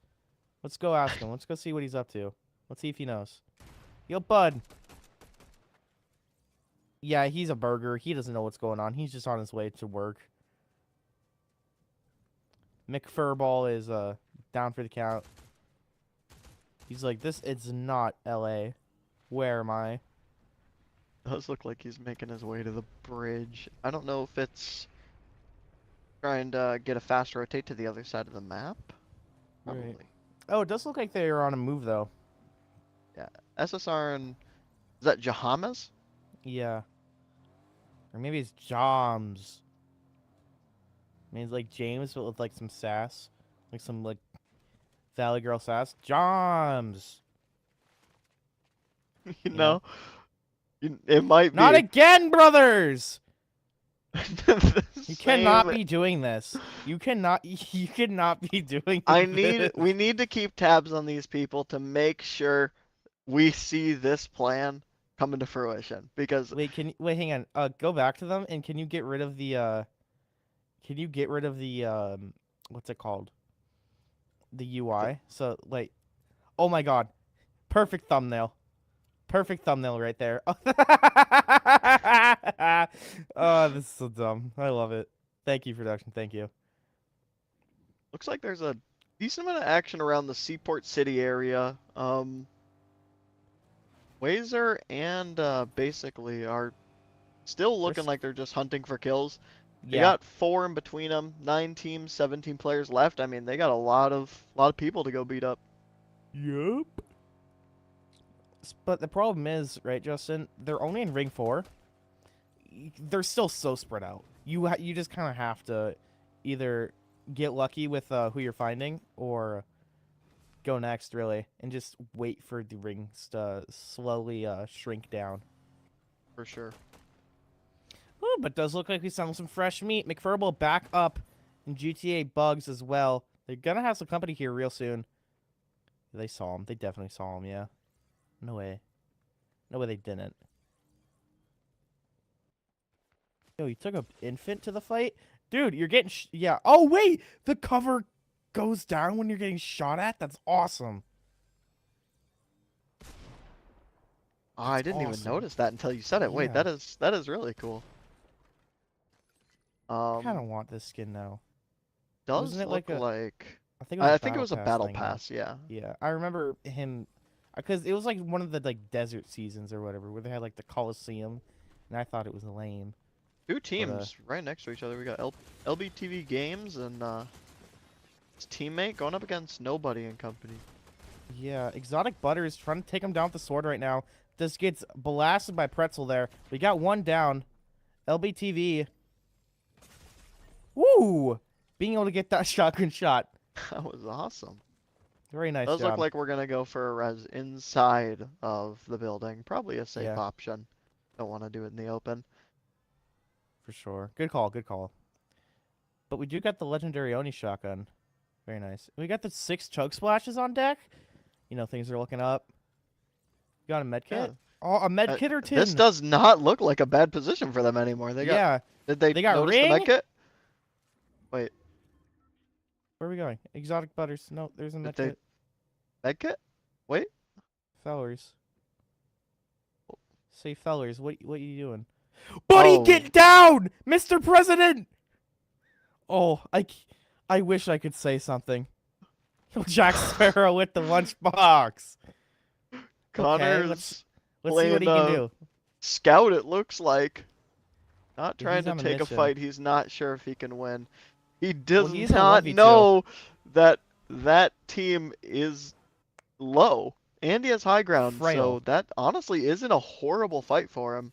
D: Let's go ask him. Let's go see what he's up to. Let's see if he knows. Yo, bud. Yeah, he's a burger. He doesn't know what's going on. He's just on his way to work. McFurball is down for the count. He's like, this is not LA. Where am I?
G: Does look like he's making his way to the bridge. I don't know if it's trying to get a fast rotate to the other side of the map. Probably.
D: Right. Oh, it does look like they are on a move, though.
G: Yeah. SSR and... Is that Jahamas?
D: Yeah. Or maybe it's Joms. I mean, it's like James, but with like some sass. Like some like Valley Girl sass. Joms!
G: You know? It might be.
D: Not again, brothers! You cannot
G: Same.
D: be doing this. You cannot. You cannot be doing
G: We
D: this.
G: need to keep tabs on these people to make sure we see this plan come into fruition because
D: Wait, hang on. Go back to them and can you get rid of the what's it called? The UI. So like, oh my god, perfect thumbnail. Perfect thumbnail right there. Oh, this is so dumb. I love it. Thank you, production. Thank you.
G: looks like there's a decent amount of action around the Seaport City area. Wazer and basically are still looking like they're just hunting for kills. They
D: Yeah.
G: got 4 in between them, 9 teams, 17 players left. I mean, they got a lot of people to go beat up.
D: Yup. But the problem is, right, Justin? They're only in Ring 4. They're still so spread out. You just kind of have to either get lucky with who you're finding or go next, really, and just wait for the rings to slowly shrink down.
G: For sure.
D: Ooh, but does look like we found some fresh meat. McFurble back up in GTA Bugs as well. They're gonna have some company here real soon. They saw him. They definitely saw him, yeah. No way. No way they didn't. Yo, you took an infant to the fight? Dude, you're getting... yeah. Oh, wait! The cover goes down when you're getting shot at? That's awesome.
G: Oh, I didn't even
D: awesome.
G: notice that until you said it. Wait,
D: Yeah.
G: that is really cool.
D: I kind of want this skin now.
G: Does
D: Wasn't it
G: look
D: like a...
G: like...
D: I think
G: it was a battle
D: thing,
G: pass, yeah.
D: Yeah, I remember him... because it was like one of the like desert seasons or whatever, where they had like the Coliseum, and I thought it was lame.
G: 2 teams right next to each other. We got LBTV Games and his teammate going up against Nobody and company.
D: Yeah, Exotic Butters trying to take him down with the sword right now. This gets blasted by Pretzel there. We got one down. LBTV. Woo! Being able to get that shotgun shot.
G: That was awesome.
D: Very nice
G: Does
D: job.
G: look like we're gonna go for a res inside of the building. Probably a safe
D: Yeah.
G: option. Don't want to do it in the open.
D: For sure. Good call, good call. But we do got the legendary Oni shotgun. Very nice. We got the 6 chug splashes on deck. You know, things are looking up. You got a med kit?
G: Yeah.
D: Oh, a med kit or 2.
G: This does not look like a bad position for them anymore. They got.
D: Yeah.
G: Did they
D: got
G: notice
D: ring?
G: the med kit? Wait.
D: Where are we going? Exotic Butters. No, there's a med kit.
G: Med kit? Wait.
D: Fellers. Say fellers. What are you doing? Buddy, get down! Mr. President! Oh, I wish I could say something. Jack Sparrow with the lunchbox.
G: Connor's
D: let's see what he can do.
G: Scout, it looks like. Not
D: Dude,
G: trying
D: he's
G: to
D: on a
G: take a
D: mission.
G: fight. He's not sure if he can win. He does
D: he's on
G: not
D: 1v2.
G: know that that team is low. And he has high ground,
D: Frail.
G: so that honestly isn't a horrible fight for him.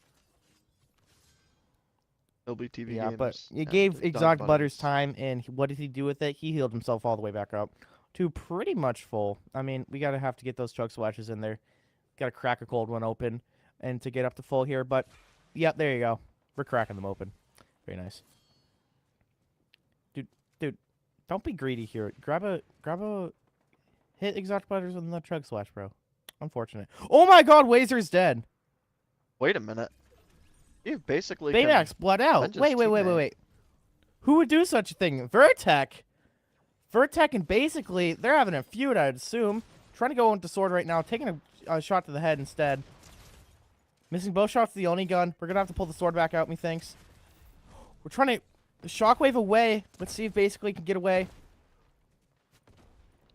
G: LBTV
D: Yeah,
G: Games.
D: but you
G: and
D: gave Exotic Butters
G: Butters.
D: time, and what did he do with it? He healed himself all the way back up to pretty much full. I mean, we gotta have to get those chug splashes in there. Gotta crack a cold one open, and to get up to full here. But, yep, there you go. We're cracking them open. Very nice. Dude, don't be greedy here. Grab a hit Exotic Butters with the chug splash, bro. Unfortunate. Oh my God, Wazer's dead.
G: Wait a minute. You basically
D: Baymax, blood out.
G: avenge his
D: Wait.
G: teammate.
D: Who would do such a thing? Vertec and basically, they're having a feud, I'd assume. Trying to go into sword right now, taking a shot to the head instead. Missing both shots to the Oni gun. We're going to have to pull the sword back out, methinks. We're trying to shockwave away. Let's see if basically can get away.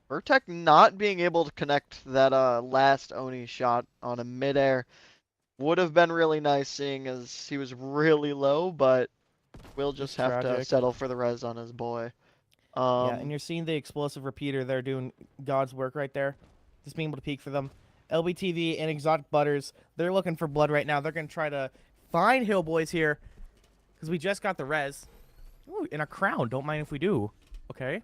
G: Vertec not being able to connect that last Oni shot on a midair would have been really nice, seeing as he was really low, but we'll just have to settle for the res on his boy.
D: Yeah, and you're seeing the explosive repeater there doing God's work right there. Just being able to peek for them. LBTV and Exotic Butters, they're looking for blood right now. They're going to try to find Hill Boys here because we just got the res. Ooh, and a crown. Don't mind if we do. Okay.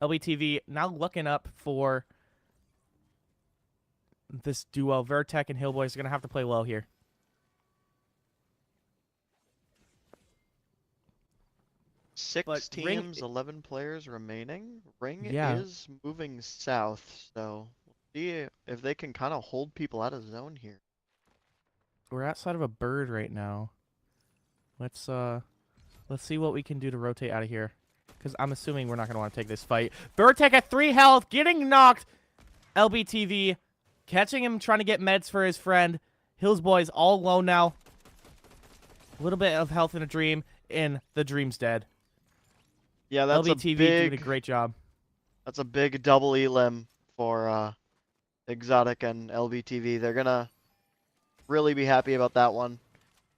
D: LBTV now looking up for this duo. Vertec and Hill Boys are going to have to play low here.
G: Six
D: Ring,
G: teams, 11 players remaining. Ring
D: yeah,
G: is moving south, so we'll see if they can kind of hold people out of zone here.
D: we're outside of a bird right now. Let's see what we can do to rotate out of here. Because I'm assuming we're not going to want to take this fight. Bird-Tech at 3 health, getting knocked. LBTV catching him, trying to get meds for his friend. Hills Boys all alone now. A little bit of health in a dream, and the dream's dead.
G: Yeah, that's
D: LBTV doing a great job.
G: That's a big double elim for Exotic and LBTV. They're gonna really be happy about that one.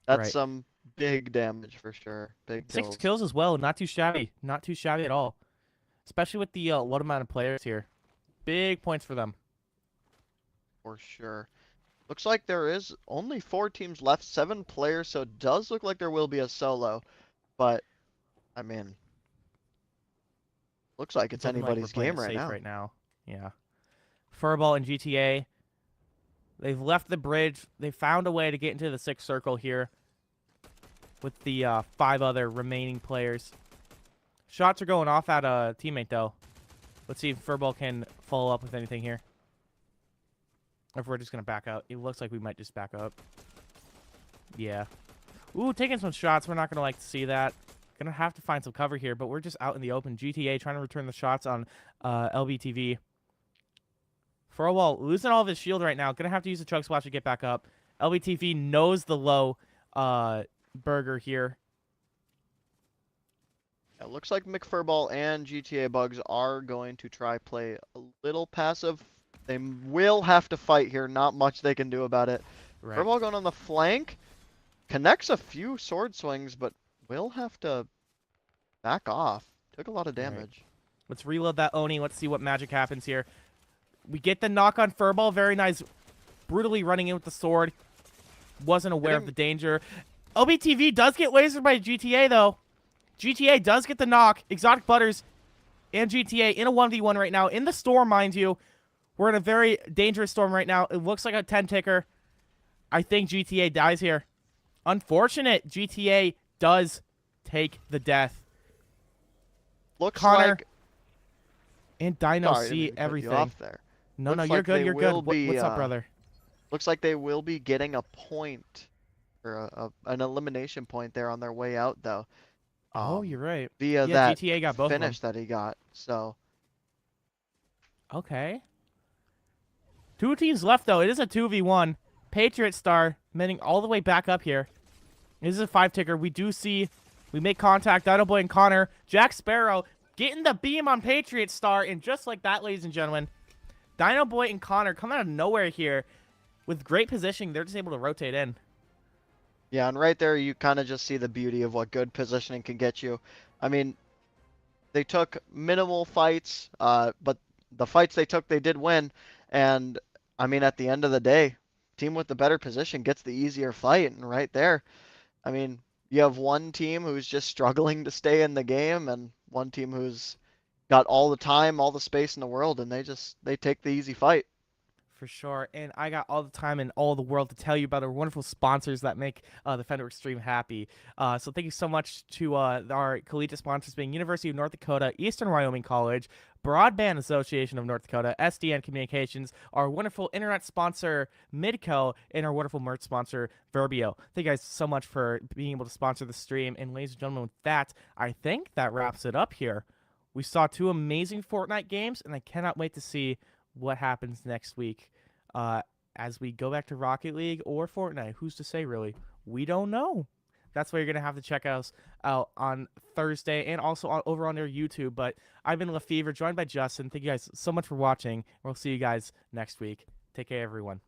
G: That's
D: Right.
G: some big damage for sure. Big
D: 6
G: kills.
D: kills as well. Not too shabby. Not too shabby at all. Especially with the low amount of players here. Big points for them.
G: For sure. Looks like there is only 4 teams left, 7 players, so it does look like there will be a solo. But, I mean, looks like it's
D: Looking like
G: anybody's
D: we're playing
G: game
D: it
G: right
D: safe
G: now.
D: right now. Yeah. Furball and GTA. They've left the bridge. They found a way to get into the 6th circle here with the 5 other remaining players. Shots are going off at a teammate, though. Let's see if Furball can follow up with anything here. Or if we're just going to back out. It looks like we might just back up. Yeah. Ooh, taking some shots. We're not going to like to see that. Going to have to find some cover here, but we're just out in the open. GTA trying to return the shots on LBTV. Furwall losing all of his shield right now. Going to have to use the Chug Splash to get back up. LBTV knows the low burger here.
G: It looks like McFurball and GTA Bugs are going to try play a little passive. They will have to fight here. Not much they can do about it.
D: Right.
G: Furball going on the flank. Connects a few sword swings, but will have to back off. Took a lot of damage.
D: Right. Let's reload that Oni. Let's see what magic happens here. We get the knock on Furball. Very nice. Brutally running in with the sword. Wasn't aware of the danger. LBTV does get lasered by GTA, though. GTA does get the knock. Exotic Butters and GTA in a 1v1 right now. In the storm, mind you. We're in a very dangerous storm right now. It looks like a 10-ticker. I think GTA dies here. Unfortunate. GTA does take the death.
G: Looks
D: Connor
G: like...
D: and Dino
G: Sorry, I didn't
D: see
G: mean to cut you
D: everything.
G: off there.
D: No,
G: Looks
D: you're
G: like
D: good.
G: they
D: You're good.
G: will be,
D: What's up, brother?
G: Looks like they will be getting a point, or an elimination point there on their way out, though.
D: Oh, you're right.
G: Via
D: Yeah,
G: that
D: GTA got both
G: finish
D: of them.
G: that he got. So
D: Okay. 2 teams left, though. It is a 2v1. Patriot Star meaning all the way back up here. This is a 5-ticker. We do see... We make contact. Dino Boy and Connor. Jack Sparrow getting the beam on Patriot Star. And just like that, ladies and gentlemen, Dino Boy and Connor come out of nowhere here. With great positioning, they're just able to rotate in.
G: yeah, and right there you kind of just see the beauty of what good positioning can get you. I mean, they took minimal fights, but the fights they took, they did win. And I mean, at the end of the day, team with the better position gets the easier fight. And right there, I mean, you have one team who's just struggling to stay in the game, and one team who's got all the time, all the space in the world, and they take the easy fight.
D: For sure. And I got all the time in all the world to tell you about our wonderful sponsors that make the Fenworks stream happy. So thank you so much to our collegiate sponsors being University of North Dakota, Eastern Wyoming College, Broadband Association of North Dakota, SDN Communications, our wonderful internet sponsor, Midco, and our wonderful merch sponsor, Verbio. Thank you guys so much for being able to sponsor the stream. And ladies and gentlemen, with that, I think that wraps it up here. We saw 2 amazing Fortnite games, and I cannot wait to see what happens next week as we go back to Rocket League or Fortnite. Who's to say, really? We don't know. That's why you're going to have to check us out on Thursday and also over on their YouTube. But I've been LaFever, joined by Justin. Thank you guys so much for watching. We'll see you guys next week. Take care, everyone.